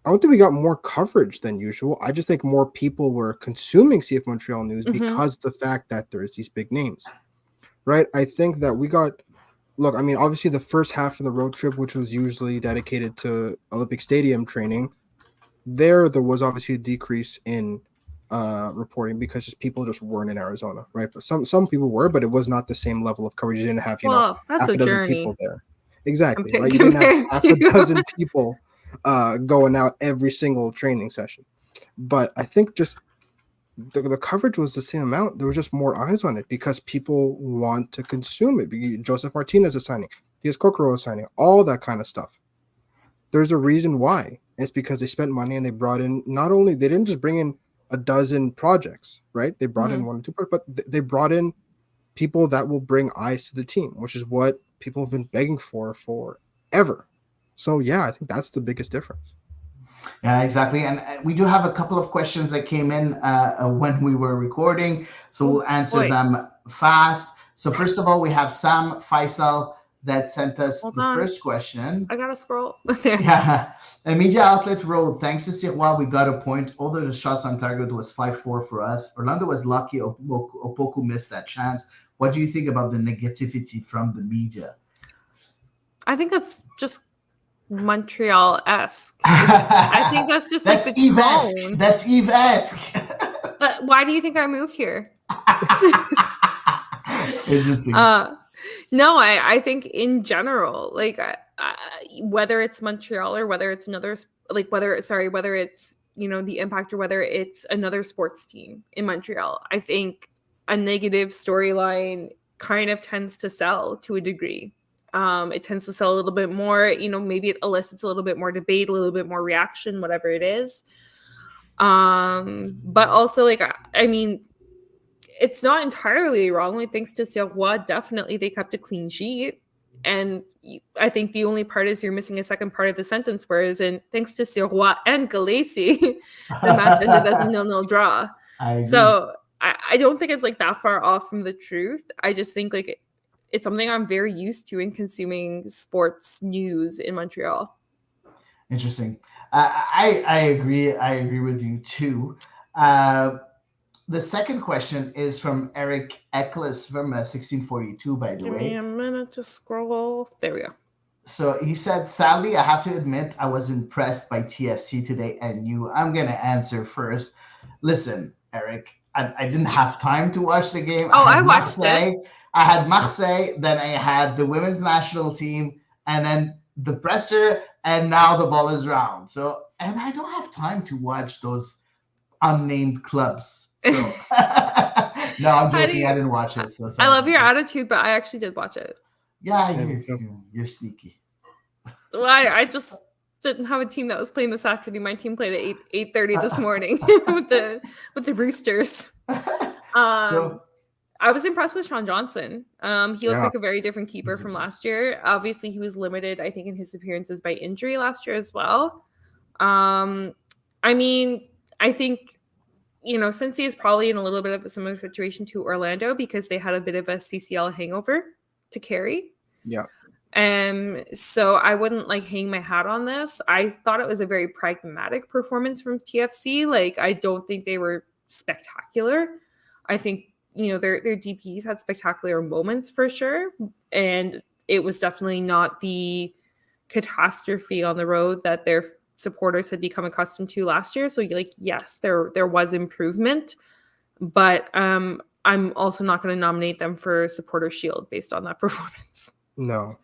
S3: I don't think we got more coverage than usual. I just think more people were consuming CF Montreal news because of the fact that there's these big names, right? I think that we got. Look, I mean, obviously the first half of the road trip, which was usually dedicated to Olympic Stadium training, there was obviously a decrease in reporting because people just weren't in Arizona, right? But some people were, but it was not the same level of coverage. You didn't have
S2: that's
S3: half
S2: a
S3: a dozen
S2: journey.
S3: people there, exactly, right? You didn't have half a dozen people going out every single training session. But I think just the coverage was the same amount. There was just more eyes on it because people want to consume it. Joseph Martinez is signing, Diaz Kokoro is signing, all that kind of stuff. There's a reason why. It's because they spent money and they brought in, they didn't just bring in a dozen projects, right? They brought in 1 or 2, but they brought in people that will bring eyes to the team, which is what people have been begging for forever. So yeah, I think that's the biggest difference.
S1: Yeah, exactly. And we do have a couple of questions that came in when we were recording, so we'll answer them fast. So first of all, we have Sam Faisal that sent us first question.
S2: I gotta scroll.
S1: Yeah. A media outlet wrote, thanks to Sirois, we got a point. Although the shots on target was 5-4 for us, Orlando was lucky Opoku missed that chance. What do you think about the negativity from the media?
S2: I think that's just Montreal-esque. I think that's just
S1: that's
S2: like the tone.
S1: That's Eve-esque.
S2: But why do you think I moved here?
S1: Interesting.
S2: No, I think in general, like whether it's Montreal or whether it's another, whether it's the Impact or whether it's another sports team in Montreal, I think a negative storyline kind of tends to sell to a degree. It tends to sell a little bit more, maybe it elicits a little bit more debate, a little bit more reaction, whatever it is. But also, I mean, it's not entirely wrong. Thanks to Sirois, definitely they kept a clean sheet. And I think the only part is you're missing a second part of the sentence, whereas thanks to Sirois and Galesi, the match ended as a 0-0 draw. So I don't think it's that far off from the truth. I just think it's something I'm very used to in consuming sports news in Montreal.
S1: Interesting. I agree. I agree with you too. The second question is from Eric Eccles from 1642, by the way.
S2: Give me a minute to scroll. There we go.
S1: So he said, sadly, I have to admit I was impressed by TFC today and you. I'm going to answer first. Listen, Eric, I didn't have time to watch the game.
S2: I watched it.
S1: I had Marseille, then I had the women's national team, and then the presser, and now the ball is round. So, and I don't have time to watch those unnamed clubs. So. No, I'm joking. I didn't watch it. So
S2: I love your attitude, but I actually did watch it.
S1: Yeah, you're sneaky.
S2: Well, I just didn't have a team that was playing this afternoon. My team played at 8:30 this morning with the Roosters. I was impressed with Sean Johnson. He looked like a very different keeper from last year. Obviously, he was limited, I think, in his appearances by injury last year as well. I mean, I think, Cincy is probably in a little bit of a similar situation to Orlando because they had a bit of a CCL hangover to carry.
S3: Yeah.
S2: So I wouldn't hang my hat on this. I thought it was a very pragmatic performance from TFC. I don't think they were spectacular. I think, their DPs had spectacular moments for sure. And it was definitely not the catastrophe on the road that their supporters had become accustomed to last year. So yes, there was improvement, but I'm also not going to nominate them for Supporter Shield based on that performance.
S3: No.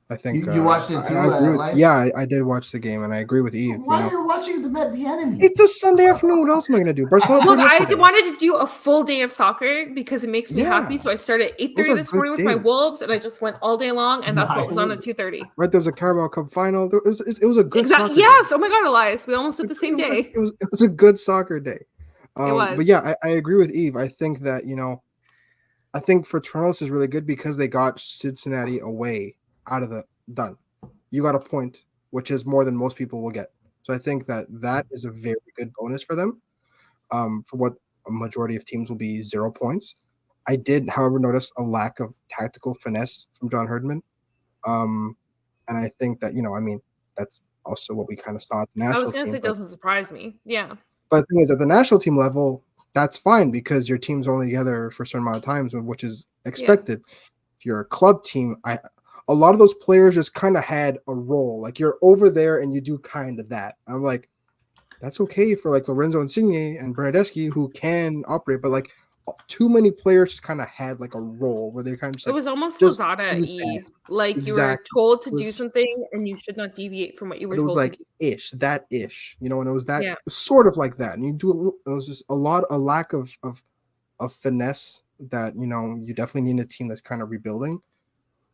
S3: I think
S1: you watched it too.
S3: I did watch the game, and I agree with Eve.
S1: Why are you watching the enemy?
S3: It's a Sunday afternoon. What else am I going to do? Barcelona.
S2: Look, I wanted to do a full day of soccer because it makes me happy. So I started at 8:30 this morning with my Wolves, and I just went all day long, and that's what was on at 2:30.
S3: Right, there was a Carabao Cup final. It was a good soccer
S2: yes.
S3: day.
S2: Oh my God, Elias, we almost did the same day.
S3: It was a good soccer day.
S2: It was.
S3: But yeah, I agree with Eve. I think that I think for Toronto this is really good because they got Cincinnati away out of the done. You got a point, which is more than most people will get. So I think that is a very good bonus for them. For what a majority of teams will be 0 points. I did, however, notice a lack of tactical finesse from John Herdman. And I think that, I mean, that's also what we kind of saw at the
S2: I was
S3: national
S2: gonna say
S3: team.
S2: it doesn't surprise me. Yeah.
S3: But the thing is, at the national team level, that's fine because your team's only together for a certain amount of times, which is expected. If you're a club team, a lot of those players just kind of had a role. Like you're over there and you do kind of that. I'm like, that's okay for like Lorenzo Insigne and Bernadeschi who can operate, but like too many players just kind of had like a role where they kind of just
S2: It
S3: like
S2: was almost
S3: just
S2: Lazada
S3: do
S2: y.
S3: that.
S2: Like you were
S3: Exactly.
S2: told to
S3: It
S2: do
S3: was,
S2: something and you should not deviate from what you were
S3: but it was
S2: told to
S3: like
S2: do.
S3: ish, and it was that
S2: Yeah.
S3: sort of like that. And it was just a lack of finesse that, you definitely need a team that's kind of rebuilding.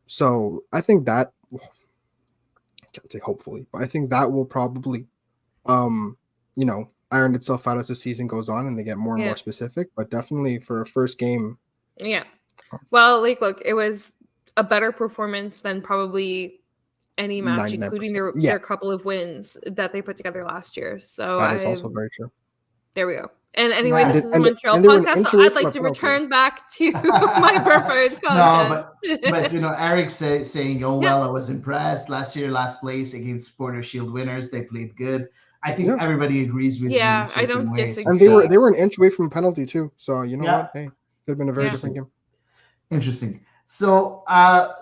S3: So I think that, I can't say hopefully, but I think that will probably, iron itself out as the season goes on and they get more and more specific. But definitely for a first game.
S2: Yeah. Well, like, look, it was a better performance than probably any match, including their couple of wins that they put together last year. So
S3: that is also very true.
S2: There we go. And anyway, this is a Montreal
S3: and
S2: podcast, so I'd like to return back to my preferred content.
S1: but Eric saying, "Oh well, I was impressed last year, last place against Supporter Shield winners. They played good." I think everybody agrees with you.
S2: Yeah, I don't disagree.
S3: And they were an inch away from a penalty too. So you know what? Hey, could have been a very different game.
S1: Interesting. So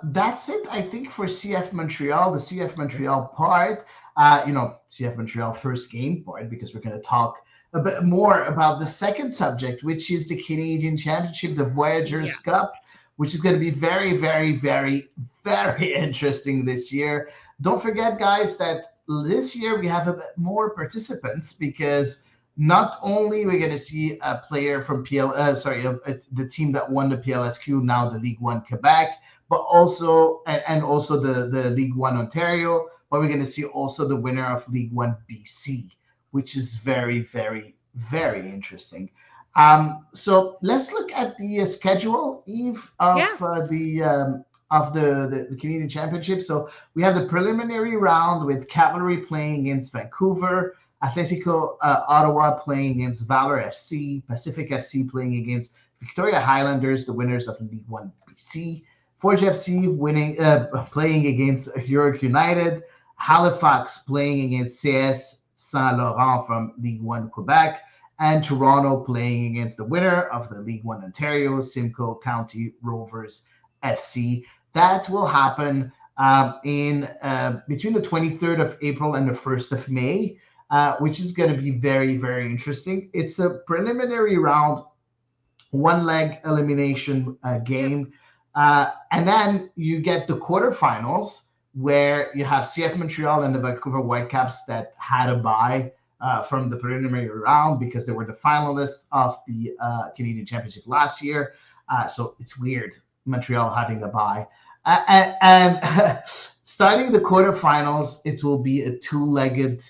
S1: that's it, I think, for CF Montreal, the CF Montreal part. CF Montreal first game part, because we're going to talk a bit more about the second subject, which is the Canadian Championship, the Voyageurs Cup, which is going to be very, very, very, very interesting this year. Don't forget, guys, that this year we have a bit more participants because not only we're going to see a player from the team that won the PLSQ, now the League One Quebec, but also and also the League One Ontario, but we're going to see also the winner of League One BC, which is very, very, very interesting. So let's look at the schedule, Eve, of the Canadian Championship. So we have the preliminary round with Cavalry playing against Vancouver, Atletico Ottawa playing against Valor FC, Pacific FC playing against Victoria Highlanders, the winners of League One BC, Forge FC playing against York United, Halifax playing against CS Saint Laurent from League One Quebec, and Toronto playing against the winner of the League One Ontario, Simcoe County Rovers FC. That will happen in between the 23rd of April and the 1st of May, which is going to be very, very interesting. It's a preliminary round, one leg elimination game. And then you get the quarterfinals, where you have CF Montreal and the Vancouver Whitecaps that had a bye from the preliminary round because they were the finalists of the Canadian Championship last year. So it's weird, Montreal having a bye. And starting the quarterfinals, it will be a two-legged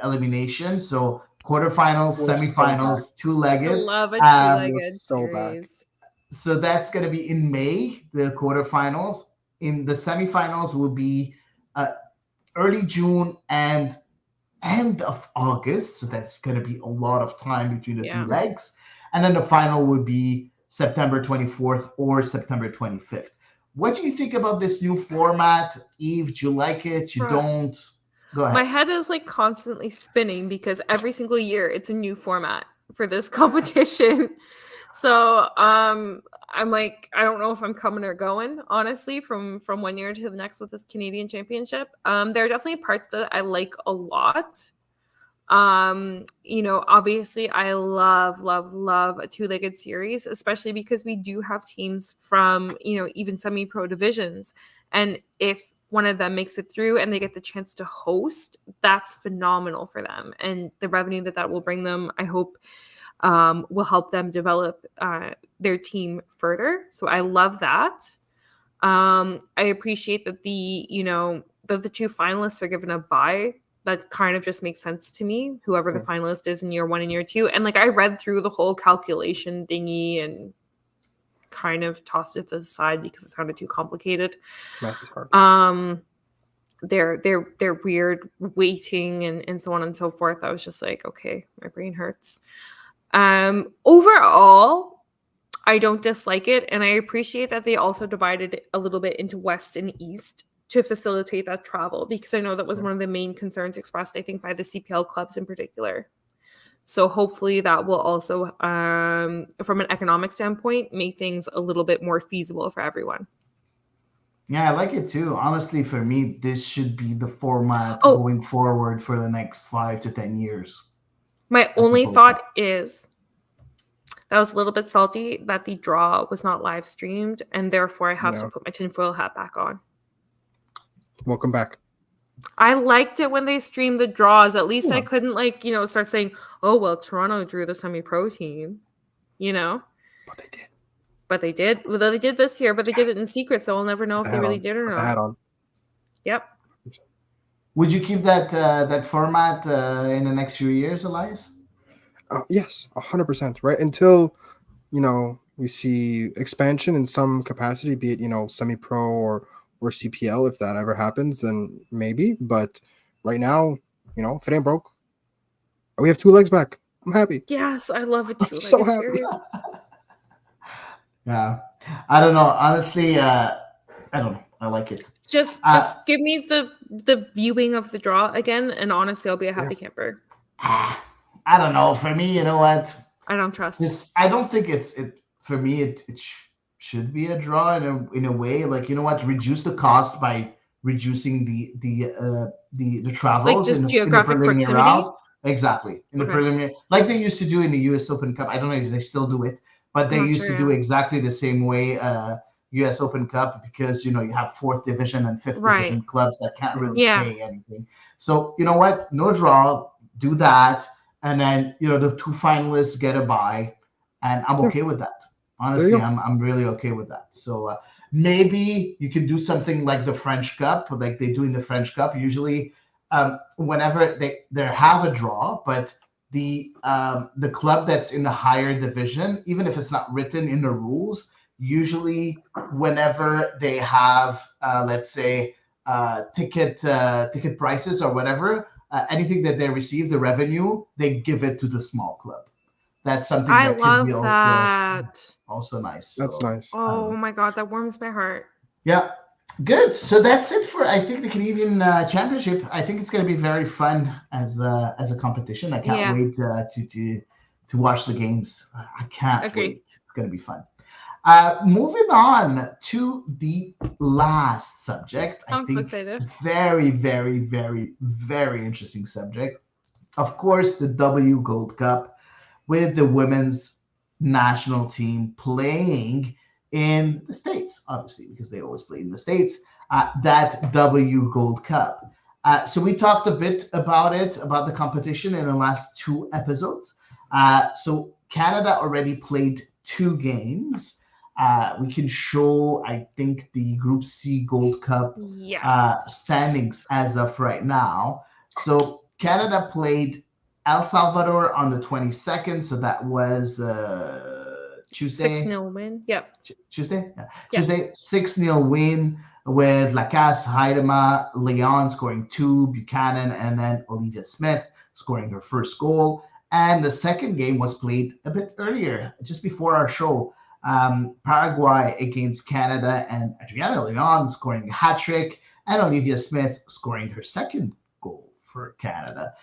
S1: elimination. So quarterfinals, semifinals, two-legged.
S2: I love a two-legged series.
S1: So that's going to be in May, the quarterfinals. In the semifinals will be early June and end of August. So that's going to be a lot of time between the two legs. And then the final would be September 24th or September 25th. What do you think about this new format? Eve, do you like it? You don't? Go ahead.
S2: My head is like constantly spinning because every single year it's a new format for this competition. So I'm like, I don't know if I'm coming or going, honestly, from one year to the next with this Canadian Championship. There are definitely parts that I like a lot. Obviously I love a two-legged series, especially because we do have teams from, even semi-pro divisions. And if one of them makes it through and they get the chance to host, that's phenomenal for them. And the revenue that will bring them, I hope, will help them develop their team further. So I love that. I appreciate that the two finalists are given a bye. That kind of just makes sense to me, whoever the finalist is in year one and year two. And like I read through the whole calculation thingy and kind of tossed it to the side because it sounded too complicated.
S3: Math is hard.
S2: their weird waiting and so on and so forth. I was just like, okay, my brain hurts. Overall, I don't dislike it, and I appreciate that they also divided it a little bit into West and East to facilitate that travel, because I know that was one of the main concerns expressed, I think, by the CPL clubs in particular. So hopefully that will also, from an economic standpoint, make things a little bit more feasible for everyone.
S1: Yeah, I like it too. Honestly, for me, this should be the format going forward for the next 5 to 10 years.
S2: My only thought is that was a little bit salty that the draw was not live streamed, and therefore I have to put my tinfoil hat back on.
S3: Welcome back.
S2: I liked it when they streamed the draws. At least I couldn't start saying, oh, well, Toronto drew the semi-pro team,
S3: But they did.
S2: But they did. Well, they did this year, but they did it in secret, so we'll never know if they really did or not.
S3: Hat on.
S2: Yep.
S1: Would you keep that format in the next few years, Elias?
S3: Yes, 100%. Right, until we see expansion in some capacity, be it semi-pro or CPL. If that ever happens, then maybe. But right now, if it ain't broke, we have 2 legs back. I'm happy.
S2: Yes, I love it too.
S3: I'm so happy.
S1: Yeah, I don't know. Honestly, I don't know. I like it.
S2: Just give me the viewing of the draw again, and honestly, I'll be a happy camper.
S1: I don't know. For me, you know what?
S2: I don't trust.
S1: I don't think it. For me, it should be a draw in a way. Like, you know what? Reduce the cost by reducing the travels
S2: like
S1: in the preliminary round. Exactly. In the preliminary, like they used to do in the US Open Cup. I don't know if they still do it, but they used to do exactly the same way US Open Cup, because you have 4th division and 5th division clubs that can't really pay anything. So you know what? No draw, do that, and then the 2 finalists get a bye, and I'm okay with that. Honestly, I'm really okay with that. So maybe you can do something like the French Cup, like they do in the French Cup. Usually, whenever they have a draw, but the club that's in the higher division, even if it's not written in the rules, usually whenever they have, let's say, ticket prices or whatever, anything that they receive, the revenue, they give it to the small club. That's something that could be also nice.
S3: That's nice.
S2: Oh my God, that warms my heart.
S1: Yeah. Good. So that's it for, I think, the Canadian Championship. I think it's going to be very fun as a competition. I can't wait to watch the games. I can't wait. It's going to be fun. Moving on to the last subject.
S2: I'm so excited.
S1: Very, very, very, very interesting subject. Of course, the W Gold Cup, with the women's national team playing in the States, obviously, because they always play in the States, that W Gold Cup. So we talked a bit about the competition in the last 2 episodes. So Canada already played 2 games. We can show, I think, the Group C Gold Cup standings as of right now. So Canada played El Salvador on the 22nd, so that was Tuesday.
S2: 6-0 win. Yep.
S1: Tuesday? Yeah. Tuesday, 6-0 win with Lacasse, Haidema, Leon scoring 2, Buchanan, and then Olivia Smith scoring her first goal. And the second game was played a bit earlier, just before our show. Paraguay against Canada, and Adriana Leon scoring a hat-trick, and Olivia Smith scoring her second goal for Canada.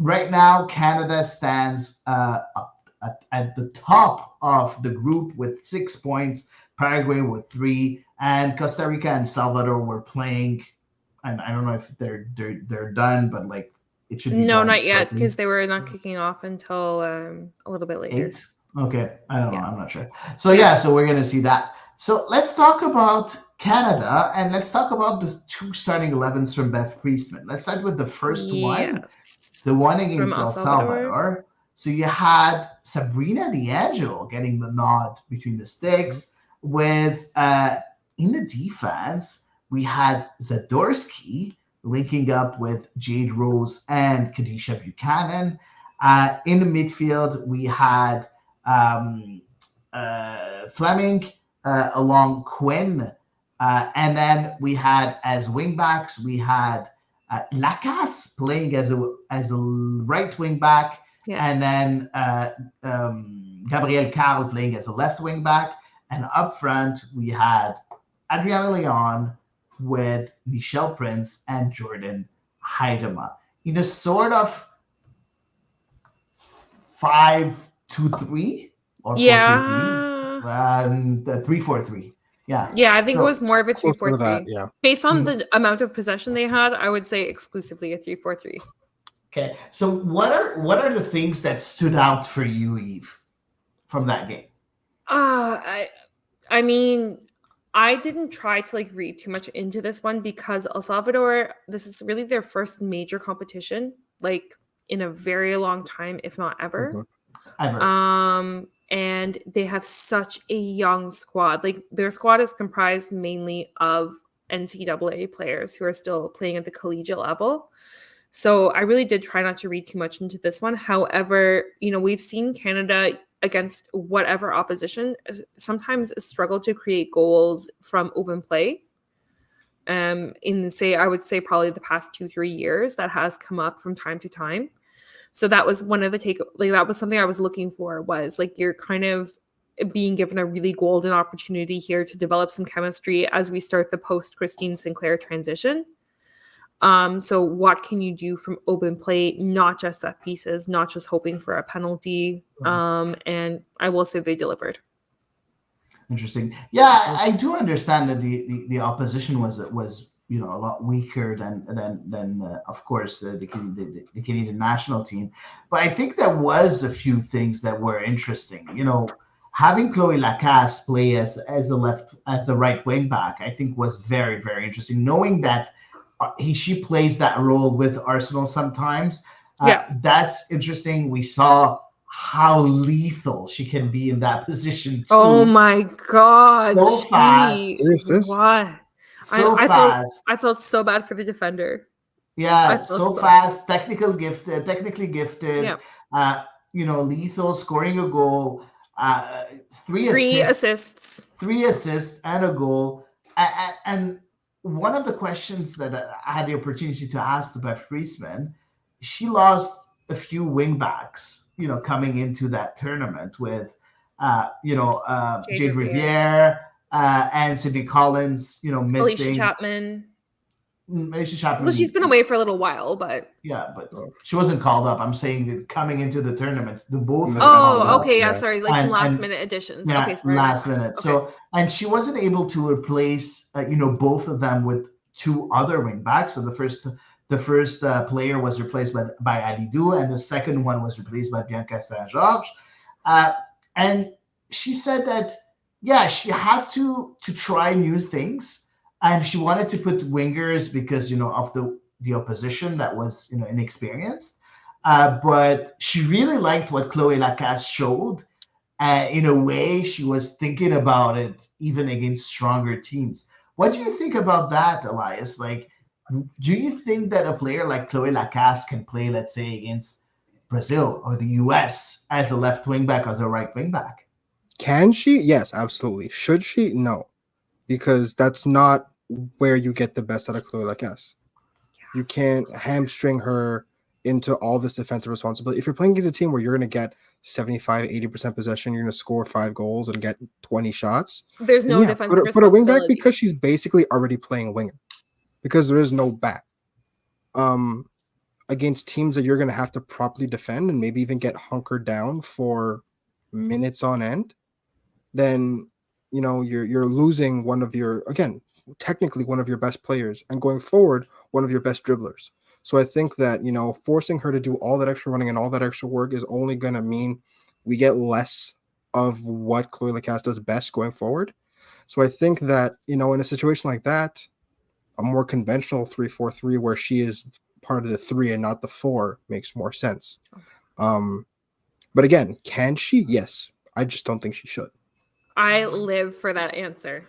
S1: Right now, Canada stands at the top of the group with 6 points, Paraguay with 3, and Costa Rica and Salvador were playing. And I don't know if they're done, but like it should be.
S2: No, not yet, because they were not kicking off until a little bit later.
S1: 8? Okay, I don't know. I'm not sure. So so we're gonna see that. So let's talk about Canada, and let's talk about the 2 starting 11s from Beth Priestman. Let's start with the first one, the one against El Salvador. So you had Sabrina D'Angelo getting the nod between the sticks. With in the defense, we had Zadorsky linking up with Jade Rose and Kadisha Buchanan. In the midfield, we had Fleming along Quinn And then we had as wingbacks, we had Lacasse playing as a right wing back, and then Gabriel Carl playing as a left wing back. And up front, we had Adriana Leon with Michelle Prince and Jordan Heidema in a sort of 5-2-3 or 4-3-3, 3-4-3. Yeah.
S2: Yeah, I think it was more of a
S3: closer to
S2: 3-4-3.
S3: that, yeah.
S2: Based on the amount of possession they had, I would say exclusively a 3-4-3.
S1: Okay. So what are the things that stood out for you, Eve, from that game?
S2: I mean, I didn't try to like read too much into this one because El Salvador, this is really their first major competition, like in a very long time, if not ever.
S1: Ever.
S2: And they have such a young squad. Like their squad is comprised mainly of NCAA players who are still playing at the collegiate level. So I really did try not to read too much into this one. However, we've seen Canada against whatever opposition sometimes struggle to create goals from open play. I would say probably the past 2-3 years that has come up from time to time. So that was one of the that was something I was looking for, was like you're kind of being given a really golden opportunity here to develop some chemistry as we start the post Christine Sinclair transition. So what can you do from open play, not just set pieces, not just hoping for a penalty? And I will say they delivered.
S1: Interesting. Yeah, I do understand that the opposition was a lot weaker than of course the Canadian national team, but I think there was a few things that were interesting. Having Chloe Lacasse play as the right wing back, I think was very, very interesting. Knowing that she plays that role with Arsenal sometimes, that's interesting. We saw how lethal she can be in that position too.
S2: Oh my God!
S1: So fast.
S2: What? I felt so bad for the defender.
S1: Yeah, so fast, technically gifted.
S2: Yeah.
S1: Lethal, scoring a goal,
S2: three assists
S1: and a goal. And one of the questions that I had the opportunity to ask to Beth Friesman, she lost a few wingbacks, coming into that tournament with, Jade Riviere, and Sydney Collins, missing.
S2: Alicia Chapman.
S1: Well,
S2: she's been away for a little while, but
S1: she wasn't called up. I'm saying that coming into the tournament, the both.
S2: Okay, sorry, like some last minute additions.
S1: Yeah,
S2: okay, sorry,
S1: last minute. Okay. So, and she wasn't able to replace, both of them with two other wing backs. So the first player was replaced by Alidou, and the second one was replaced by Bianca Saint-Georges. And she said that, she had to try new things. And she wanted to put wingers because, of the opposition that was, inexperienced. But she really liked what Chloe Lacasse showed. In a way, she was thinking about it even against stronger teams. What do you think about that, Elias? Like, do you think that a player like Chloe Lacasse can play, let's say, against Brazil or the US as a left wing back or the right wing back?
S3: Can she? Yes, absolutely. Should she? No. Because that's not where you get the best out of Chloe Lacasse. You can't hamstring her into all this defensive responsibility. If you're playing against a team where you're going to get 75-80% possession, you're going to score 5 goals and get 20 shots.
S2: There's no defensive responsibility.
S3: Put a wing back because she's basically already playing winger. Because there is no back. Against teams that you're going to have to properly defend and maybe even get hunkered down for minutes on end, then you're losing technically one of your best players, and going forward, one of your best dribblers. So I think that, forcing her to do all that extra running and all that extra work is only going to mean we get less of what Chloe Lacasse does best going forward. So I think that, in a situation like that, a more conventional 3-4-3 where she is part of the 3 and not the 4 makes more sense. But again, can she? Yes. I just don't think she should.
S2: I live for that answer.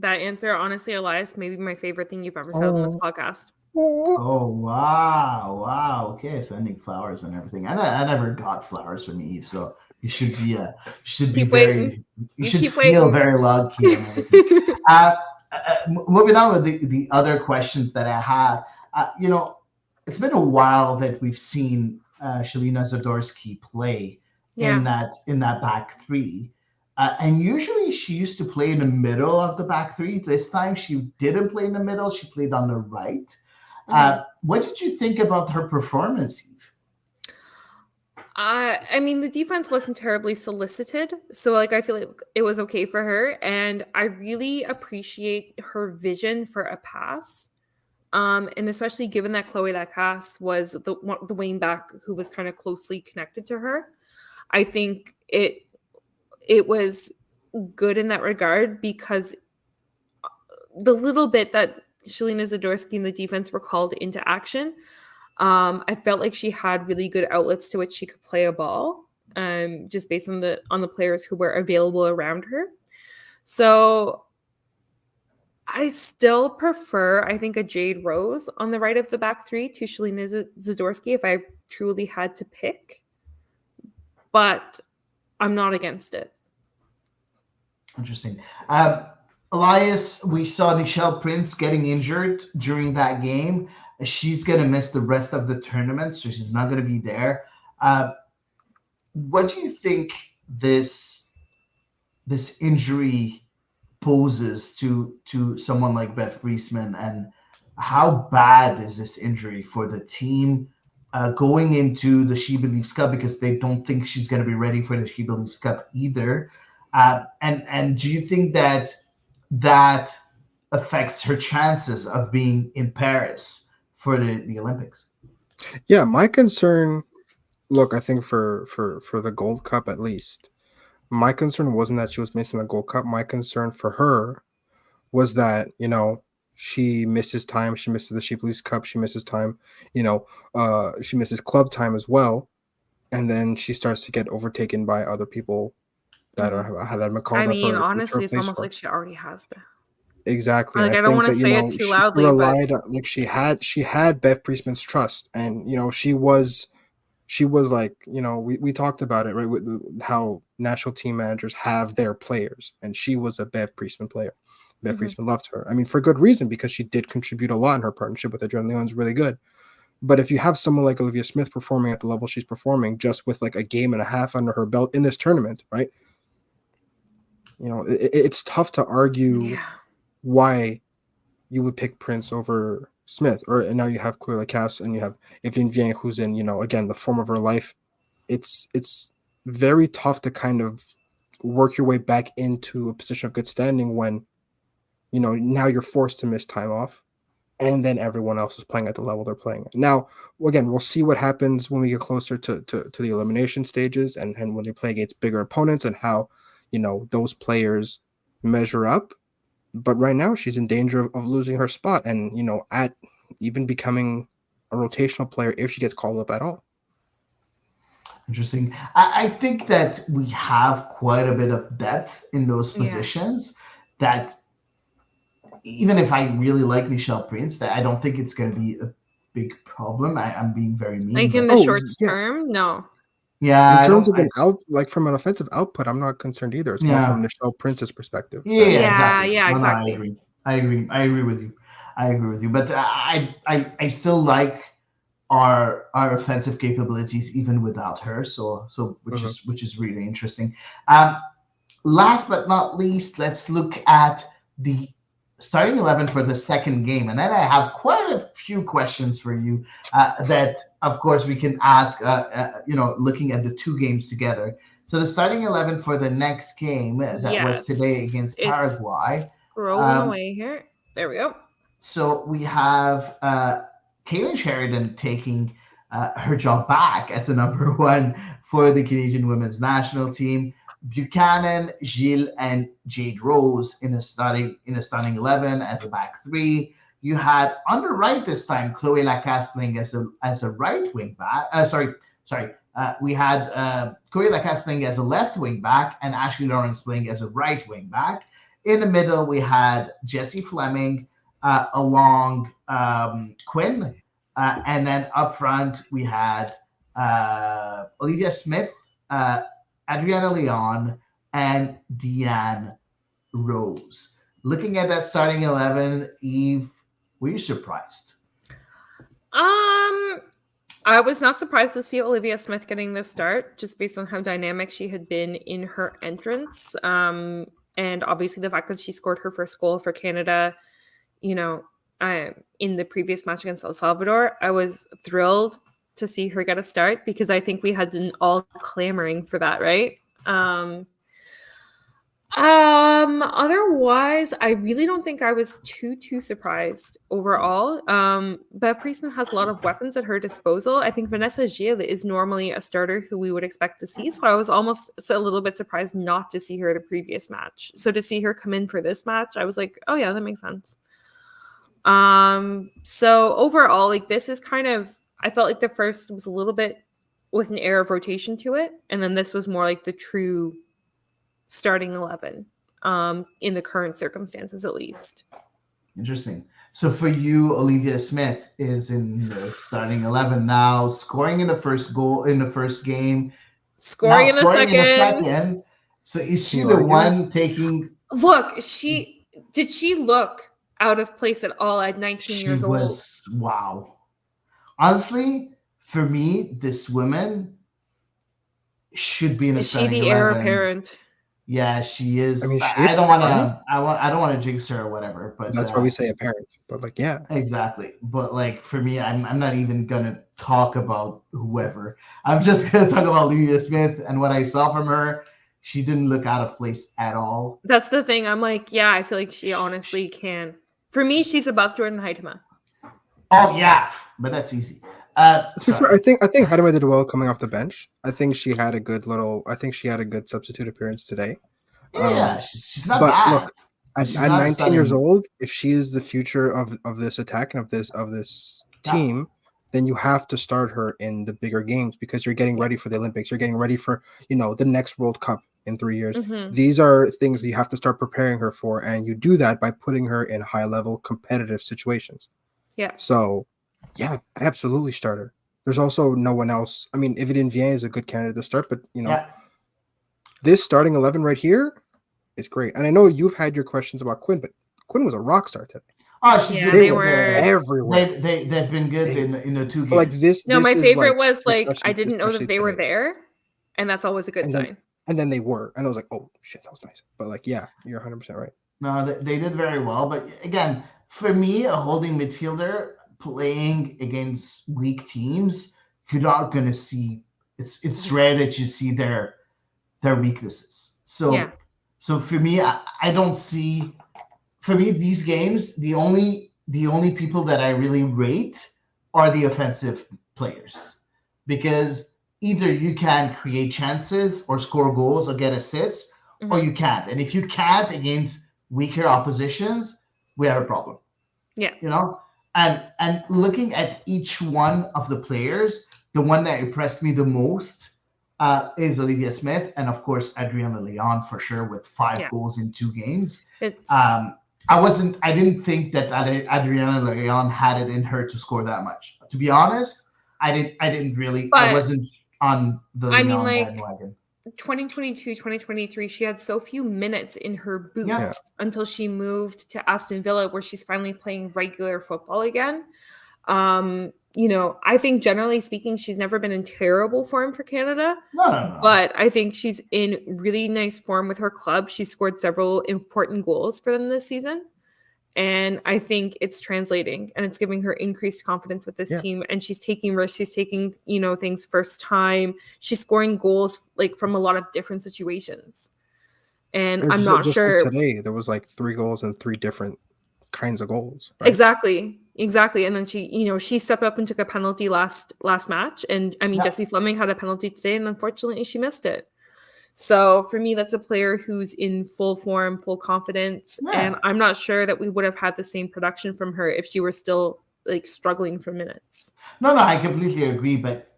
S2: That answer, honestly, Elias, maybe my favorite thing you've ever said on this podcast.
S1: Oh, wow. Okay, sending flowers and everything. I never got flowers from Eve, so You should be
S2: Keep waiting.
S1: you
S2: You
S1: should
S2: keep
S1: feel
S2: waiting.
S1: very lucky and everything. Moving on with the other questions that I had, it's been a while that we've seen Shalina Zadorsky play in
S2: Yeah.
S1: that back three. And usually she used to play in the middle of the back three. This time she didn't play in the middle. She played on the right. What did you think about her performance, Eve?
S2: I mean, the defense wasn't terribly solicited, so like I feel like it was okay for her, and I really appreciate her vision for a pass. And especially given that Chloe Lacasse was the wing back who was kind of closely connected to her, I think it was good in that regard because the little bit that Shalina Zadorsky and the defense were called into action, I felt like she had really good outlets to which she could play a ball, just based on the players who were available around her. So I still prefer, I think, a Jade Rose on the right of the back three to Shalina Zadorsky if I truly had to pick. But I'm not against it.
S1: Interesting. Elias, we saw Nichelle Prince getting injured during that game. She's going to miss the rest of the tournament, so she's not going to be there. What do you think this injury poses to someone like Beth Friesman, and how bad is this injury for the team going into the She Believes Cup, because they don't think she's going to be ready for the She Believes Cup either? And do you think that affects her chances of being in Paris for the Olympics?
S3: Yeah, my concern, look, I think for the Gold Cup at least, my concern wasn't that she was missing the Gold Cup. My concern for her was that, she misses time. She misses the She Believes Cup. She misses time. She misses club time as well. And then she starts to get overtaken by other people that have called
S2: I
S3: up
S2: mean,
S3: her.
S2: honestly, it's almost like she already has been.
S3: Exactly.
S2: Like,
S3: And
S2: I don't want to say it
S3: she
S2: too loudly,
S3: relied
S2: but
S3: like she had Bev Priestman's trust, and she was like, we talked about it, right, with how national team managers have their players, and she was a Bev Priestman player. Bev Priestman loved her. I mean, for good reason, because she did contribute a lot in her partnership with Adrienne Leon's really good. But if you have someone like Olivia Smith performing at the level she's performing, just with like a game and a half under her belt in this tournament, right? It's tough to argue why you would pick Prince over Smith, and now you have Chloe Lacasse and you have Evelyn Viens, who's in, again, the form of her life. It's very tough to kind of work your way back into a position of good standing when, now you're forced to miss time off, and then everyone else is playing at the level they're playing at. Now, again, we'll see what happens when we get closer to the elimination stages, and when they play against bigger opponents, and how, those players measure up. But right now she's in danger of losing her spot, and at even becoming a rotational player if she gets called up at all.
S1: Interesting. I think that we have quite a bit of depth in those positions that even if I really like Michelle Prince, that I don't think it's going to be a big problem. I'm being very mean.
S2: Like in the short term, no.
S1: Yeah.
S3: In terms of from an offensive output, I'm not concerned either. It's more from Michelle Prince's perspective.
S1: Exactly.
S2: Exactly.
S1: I agree with you. But I still like our offensive capabilities even without her. So which is really interesting. Last but not least, let's look at the starting 11 for the second game, and then I have quite a few questions for you that, of course, we can ask. Looking at the two games together. So the starting 11 for the next game that was today against Paraguay.
S2: Scrolling away here. There we go.
S1: So we have Kaylin Sheridan taking her job back as the number one for the Canadian women's national team. Buchanan, Gilles, and Jade Rose in a starting 11 as a back three. You had on the right this time Chloe Lacasse playing as a right wing back. We had Chloe Lacasse playing as a left wing back and Ashley Lawrence playing as a right wing back. In the middle, we had Jessie Fleming along Quinn, and then up front we had Olivia Smith Adriana Leon and Deanne Rose. Looking at that starting 11, Eve, were you surprised?
S2: I was not surprised to see Olivia Smith getting this start, just based on how dynamic she had been in her entrance. And obviously the fact that she scored her first goal for Canada, in the previous match against El Salvador. I was thrilled to see her get a start because I think we had been all clamoring for that, right? Otherwise, I really don't think I was too surprised overall. Bev Priestman has a lot of weapons at her disposal. I think Vanessa Gilles is normally a starter who we would expect to see, so I was almost a little bit surprised not to see her the previous match. So to see her come in for this match, I was like, oh yeah, that makes sense. So overall, like, this is kind of, I felt like the first was a little bit with an air of rotation to it, and then this was more like the true starting 11 in the current circumstances, at least.
S1: Interesting. So for you, Olivia Smith is in the starting 11 now, scoring in the first goal in the first game,
S2: scoring in the
S1: second. So is she the one taking?
S2: Look, did she look out of place at all at 19 years old?
S1: Wow. Honestly, for me, this woman should be in the starting 11. Is she the heir apparent? Yeah, she is. I mean, I don't want to jinx her or whatever, but
S3: that's why we say apparent. But like, yeah,
S1: exactly. But like for me, I'm not even gonna talk about whoever. I'm just gonna talk about Olivia Smith and what I saw from her. She didn't look out of place at all.
S2: That's the thing. I'm like, yeah, I feel like she honestly can. For me, she's above Jordan Huitema.
S1: Oh yeah, but that's easy.
S3: I think Huitema did well coming off the bench. I think she had a good substitute appearance today.
S1: Yeah, she's not bad. Look,
S3: at 19 years old, if she is the future of this attack and of this team, then you have to start her in the bigger games because you're getting ready for the Olympics. You're getting ready for the next World Cup in 3 years. Mm-hmm. These are things that you have to start preparing her for, and you do that by putting her in high-level competitive situations.
S2: Yeah.
S3: So, yeah, absolutely start her. There's also no one else. I mean, Evidin Vien is a good candidate to start, but this starting 11 right here is great. And I know you've had your questions about Quinn, but Quinn was a rock star today.
S1: Oh,
S2: they were
S3: everywhere.
S1: They've been good in the two games.
S3: Like this.
S2: No, my favorite was like I didn't know that they were there, and that's always a good sign.
S3: And then they were, and I was like, oh shit, that was nice. But like, yeah, you're 100% right.
S1: No, they did very well. But again, for me, a holding midfielder playing against weak teams, you're not going to see. It's rare that you see their weaknesses. So for me, I don't see. For me, these games, the only people that I really rate are the offensive players, because either you can create chances or score goals or get assists, or you can't. And if you can't against weaker oppositions, we have a problem.
S2: Yeah.
S1: And looking at each one of the players, the one that impressed me the most is Olivia Smith, and of course Adriana Leon for sure, with 5 goals in 2 games. I didn't think that Adriana Leon had it in her to score that much. To be honest, I didn't really. But, I wasn't on the Leon bandwagon.
S2: 2022, 2023, she had so few minutes in her boots until she moved to Aston Villa, where she's finally playing regular football again. I think generally speaking, she's never been in terrible form for Canada.
S1: No.
S2: But I think she's in really nice form with her club. She scored several important goals for them this season. And I think it's translating, and it's giving her increased confidence with this team. And she's taking risks. She's taking, things first time. She's scoring goals like from a lot of different situations. And I'm not sure.
S3: Like today, there was like 3 goals and 3 different kinds of goals.
S2: Right? Exactly. And then she stepped up and took a penalty last match. And I mean, Jessie Fleming had a penalty today, and unfortunately she missed it. So for me, that's a player who's in full form, full confidence. Yeah. And I'm not sure that we would have had the same production from her if she were still like struggling for minutes.
S1: No, I completely agree. But,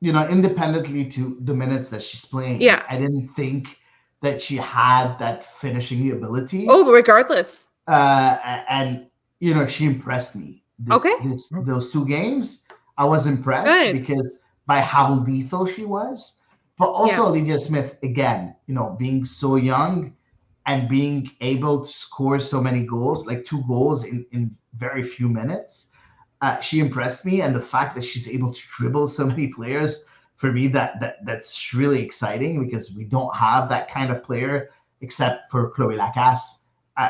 S1: independently to the minutes that she's playing, I didn't think that she had that finishing ability.
S2: Oh, regardless.
S1: And she impressed me. Those 2 games, I was impressed because by how lethal she was. but also Olivia Smith, again, being so young and being able to score so many goals, like 2 goals in very few minutes. She impressed me, and the fact that she's able to dribble so many players, for me, that's really exciting, because we don't have that kind of player except for Chloe Lacasse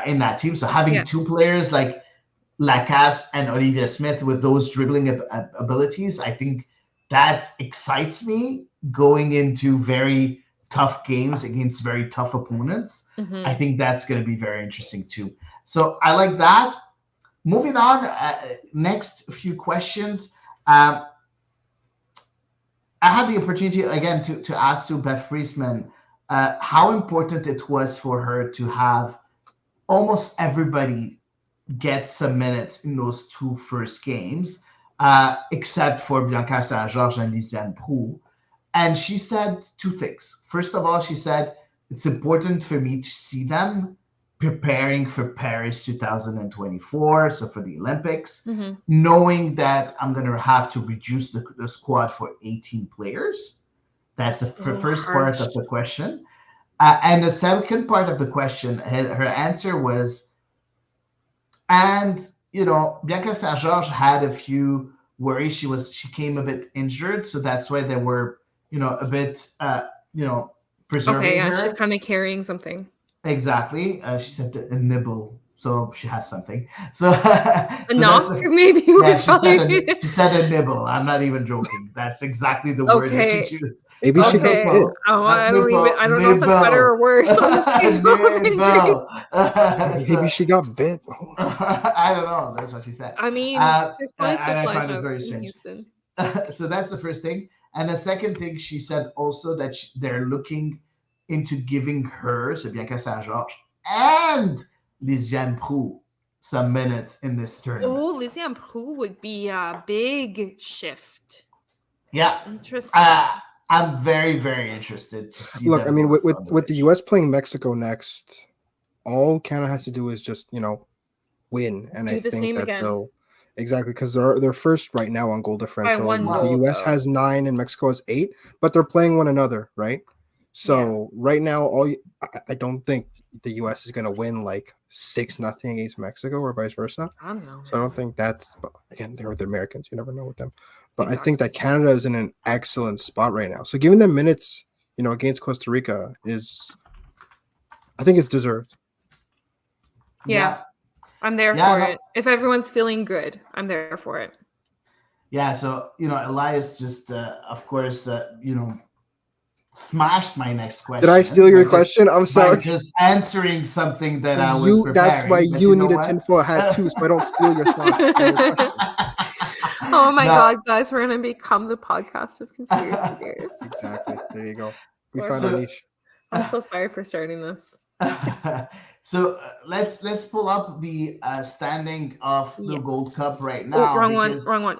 S1: in that team. So having 2 players like Lacasse and Olivia Smith with those dribbling abilities, I think that excites me going into very tough games against very tough opponents. I think that's going to be very interesting too. So I like that. Moving on, next few questions. I had the opportunity again to ask to Beth Friesman how important it was for her to have almost everybody get some minutes in those 2 first games, except for Bianca Saint-Georges and Lisiane Proulx. And she said 2 things. First of all, she said, it's important for me to see them preparing for Paris 2024, so for the Olympics, knowing that I'm going to have to reduce the squad for 18 players. That's the first part of the question. And the second part of the question, her answer was, and, Bianca Saint-Georges had a few worries. She came a bit injured, so that's why they were, a bit, preserving her.
S2: She's kind of carrying something.
S1: Exactly. She said a nibble, so she has something. So
S2: a knock, maybe.
S1: Yeah, she said a nibble. I'm not even joking. That's exactly the word that she used.
S3: Maybe she got bit.
S2: I don't know if it's better or worse on this table.
S3: Maybe she got bit.
S1: I don't know. That's what she said.
S2: I mean, there's probably supplies out
S1: very
S2: in Houston.
S1: So that's the first thing. And the second thing, she said also that they're looking into giving her, so Bianca Saint-Georges, and Lisiane Proulx some minutes in this tournament.
S2: Oh, Lisiane Proulx would be a big shift.
S1: Yeah.
S2: Interesting.
S1: I'm very, very interested to see.
S3: Look, I mean, with the US playing Mexico next, all Canada has to do is just, win. And I think that they'll... Exactly, because they're first right now on goal differential. The US has 9 and Mexico has 8, but they're playing one another, right? So right now, I don't think the US is going to win like 6-0 against Mexico or vice versa.
S2: I don't know.
S3: So I don't think that's, but again, they're the Americans. You never know with them. But I think that Canada is in an excellent spot right now. So giving them minutes, against Costa Rica I think it's deserved.
S2: Yeah. I'm there for it. If everyone's feeling good, I'm there for it.
S1: Yeah. So, Elias just, of course, smashed my next question.
S3: Did I steal your question? I'm sorry.
S1: Just answering something that I was preparing.
S3: That's why you need a tinfoil hat too, so I don't steal your thoughts.
S2: Oh my God, guys, we're gonna become the podcast of conspiracy theories.
S3: Exactly. There you go. We found a niche.
S2: I'm so sorry for starting this.
S1: So let's pull up the standing of the Gold Cup right now.
S2: Wrong one.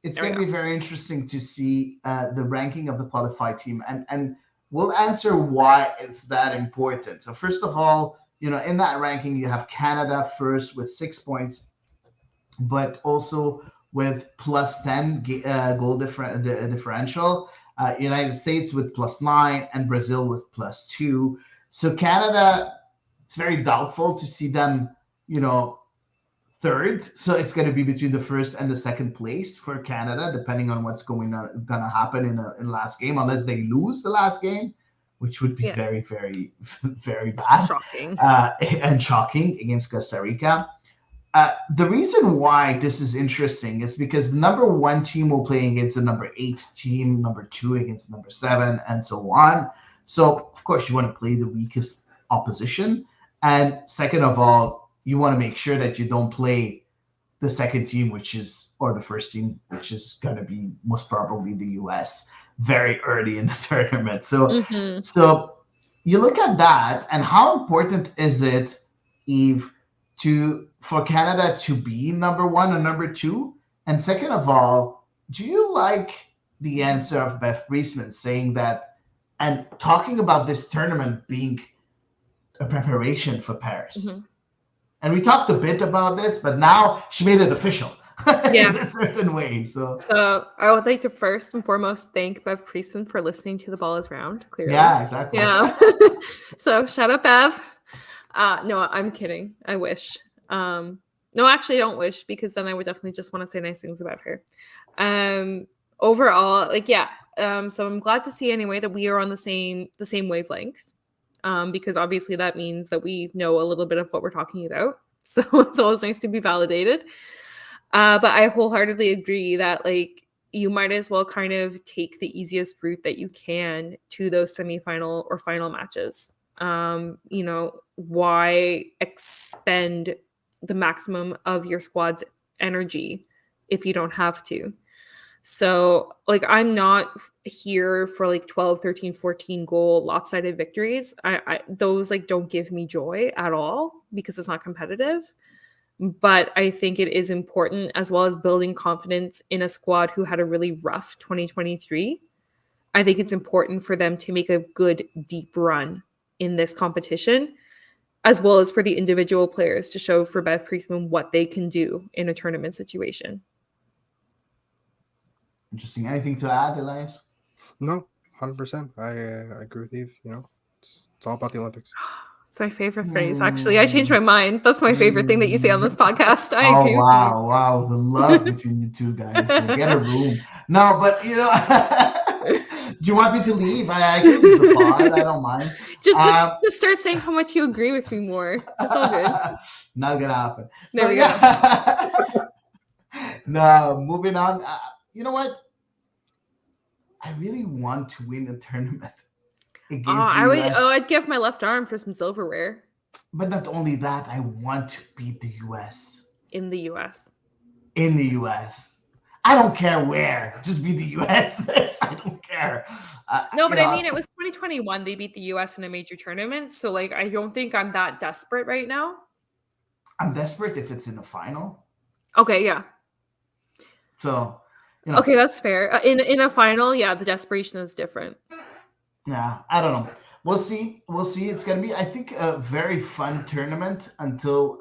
S1: It's going to be very interesting to see the ranking of the qualified team, and we'll answer why it's that important. So first of all, in that ranking, you have Canada first with 6 points, but also with plus 10 goal differential, United States with plus 9, and Brazil with plus 2. So Canada, it's very doubtful to see them, third. So it's going to be between the first and the second place for Canada, depending on what's going to happen in last game, unless they lose the last game, which would be very, very, very bad.
S2: Shocking.
S1: And shocking against Costa Rica. The reason why this is interesting is because the number 1 team will play against the number 8 team, number 2 against number 7, and so on. So, of course, you want to play the weakest opposition. And second of all, you want to make sure that you don't play the second team, or the first team, which is going to be most probably the US, very early in the tournament. So, so you look at that, and how important is it, Eve, for Canada to be number 1 or number 2? And second of all, do you like the answer of Beth Friesman saying that, and talking about this tournament being a preparation for Paris? And we talked a bit about this, but now she made it official. in a certain way. So
S2: I would like to first and foremost thank Bev Priestman for listening to The Ball is Round, clearly.
S1: Yeah, exactly.
S2: Yeah. So shout out Bev. No, I'm kidding. I wish. No, actually I don't wish, because then I would definitely just want to say nice things about her. Overall, like, yeah. So I'm glad to see anyway that we are on the same wavelength. Because obviously that means that we know a little bit of what we're talking about. So it's always nice to be validated. But I wholeheartedly agree that, like, you might as well kind of take the easiest route that you can to those semifinal or final matches. You know, why expend the maximum of your squad's energy if you don't have to? So, like, I'm not here for like 12, 13, 14 goal lopsided victories. Those like don't give me joy at all, because it's not competitive. But I think it is important, as well as building confidence in a squad who had a really rough 2023. I think it's important for them to make a good deep run in this competition, as well as for the individual players to show for Bev Priestman what they can do in a tournament situation.
S1: Interesting. Anything to add, Elias?
S3: No, 100%. I agree with Eve. You know, it's all about the Olympics.
S2: It's my favorite phrase. Actually, I changed my mind. That's my favorite thing that you say on this podcast. I agree with you.
S1: Wow, the love between you two guys. Like, get a room. No, but you know, do you want me to leave? I can leave the pod. I don't mind.
S2: Just start saying how much you agree with me more. It's all good.
S1: Not gonna happen.
S2: There
S1: So
S2: we
S1: yeah. No, moving on. You know what? I really want to win a tournament against the US.
S2: I'd give my left arm for some silverware.
S1: But not only that, I want to beat the US.
S2: In the US.
S1: In the US. I don't care where. Just beat the US. I don't care.
S2: No, but I mean, it was 2021. They beat the US in a major tournament. So, like, I don't think I'm that desperate right now.
S1: I'm desperate if it's in the final.
S2: Okay, yeah.
S1: So, you know.
S2: Okay, that's fair. In a final, yeah, the desperation is different.
S1: Yeah, I don't know. We'll see. It's gonna be, I think, a very fun tournament until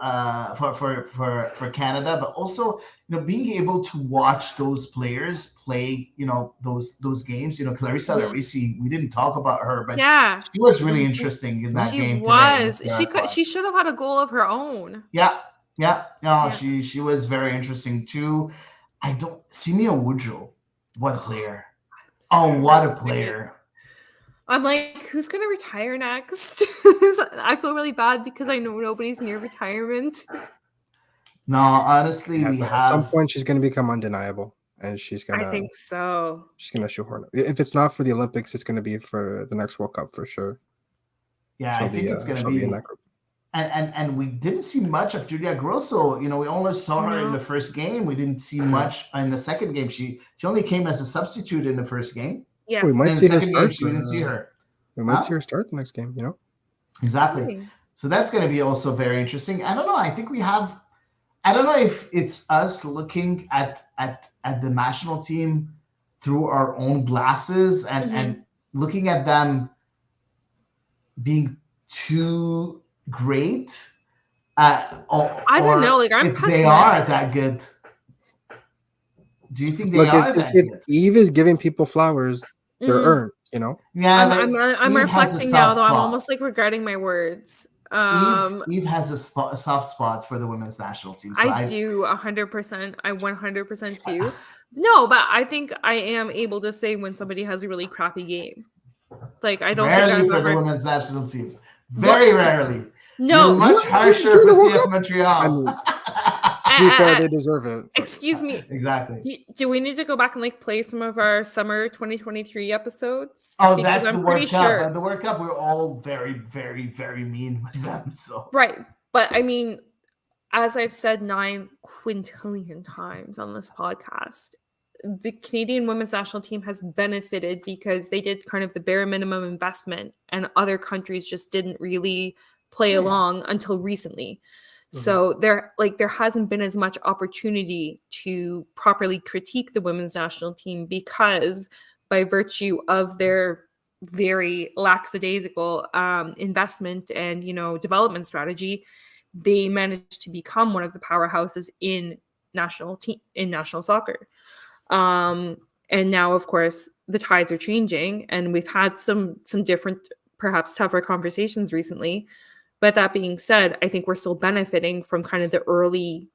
S1: for Canada, but also, you know, being able to watch those players play, you know, those games. You know, Clarissa Larisi, we didn't talk about her, but
S2: yeah,
S1: she was really interesting in that game.
S2: She should have had a goal of her own.
S1: Yeah. No, she was very interesting too. Simia Woodrow, what a player! What a player!
S2: I'm like, who's going to retire next? I feel really bad because I know nobody's near retirement.
S1: No, honestly,
S3: at some point she's going to become undeniable, and she's going to.
S2: I think so.
S3: She's going to shoehorn it. If it's not for the Olympics, it's going to be for the next World Cup for sure.
S1: Yeah, I think it's going to be
S3: in that group.
S1: And we didn't see much of Julia Grosso. You know, we only saw her in the first game. We didn't see much in the second game. She only came as a substitute in the first game.
S2: Yeah,
S3: we might see her start.
S1: We didn't see her.
S3: We might see her start the next game. You know,
S1: exactly. So that's going to be also very interesting. I don't know. I think we have. I don't know if it's us looking at the national team through our own glasses and looking at them being too great. I
S2: don't know. Like, I'm
S1: if they are that good. Do you think they are that good?
S3: If Eve is giving people flowers, they're earned, you know?
S1: Yeah,
S2: I'm reflecting now, though. I'm almost like regretting my words.
S1: Eve has a soft spot for the women's national team. So
S2: I do 100%. I 100% do. No, but I think I am able to say when somebody has a really crappy game. Like, I don't
S1: rarely
S2: think
S1: for the women's national team. Very rarely.
S2: No,
S1: you're much harsher for CF Montreal.
S3: Before they deserve it.
S2: Excuse me.
S1: Exactly.
S2: Do we need to go back and like play some of our summer 2023 episodes?
S1: Oh, because that's the World Cup. The World Cup, we're all very, very, very mean with them. So
S2: right, but I mean, as I've said 9 quintillion times on this podcast, the Canadian women's national team has benefited because they did kind of the bare minimum investment, and other countries just didn't really play along until recently. So there hasn't been as much opportunity to properly critique the women's national team because by virtue of their very lackadaisical investment and, you know, development strategy, they managed to become one of the powerhouses in national team in national soccer. And now, of course, the tides are changing, and we've had some different, perhaps tougher conversations recently. But that being said, I think we're still benefiting from kind of the early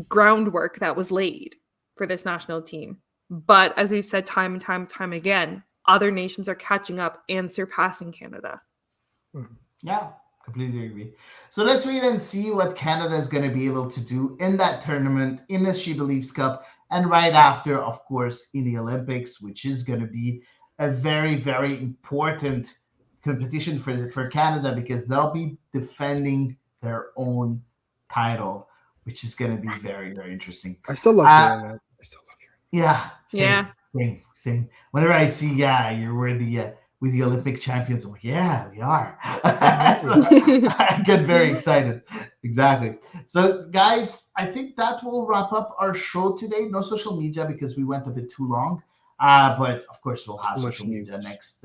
S2: groundwork that was laid for this national team. But as we've said time and time again, other nations are catching up and surpassing Canada.
S1: Yeah, completely agree. So let's wait and see what Canada is going to be able to do in that tournament, in the She Believes Cup, and right after, of course, in the Olympics, which is going to be a very, very important competition for Canada, because they'll be defending their own title, which is going to be very, very interesting.
S3: I still love hearing that.
S1: Yeah, same. Whenever I see, you're with the Olympic champions, I'm like, yeah, we are. So I get very excited. Exactly. So, guys, I think that will wrap up our show today. No social media because we went a bit too long. But of course, we'll have social media next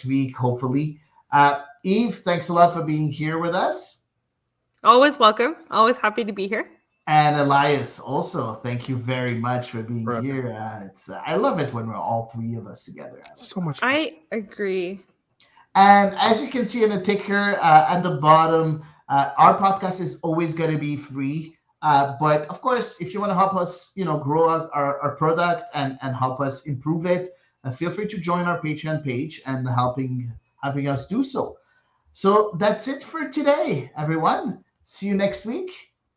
S1: week, hopefully. Eve, thanks a lot for being here with us.
S2: Always welcome. Always happy to be here.
S1: And Elias, also, thank you very much for being here. I love it when we're all three of us together.
S3: So much fun.
S2: I agree.
S1: And as you can see in the ticker at the bottom, our podcast is always going to be free. But of course, if you want to help us, grow our product and help us improve it, feel free to join our Patreon page and helping us do so. So that's it for today, everyone. See you next week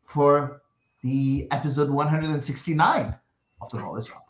S1: for the episode 169 of the Knowledge Round.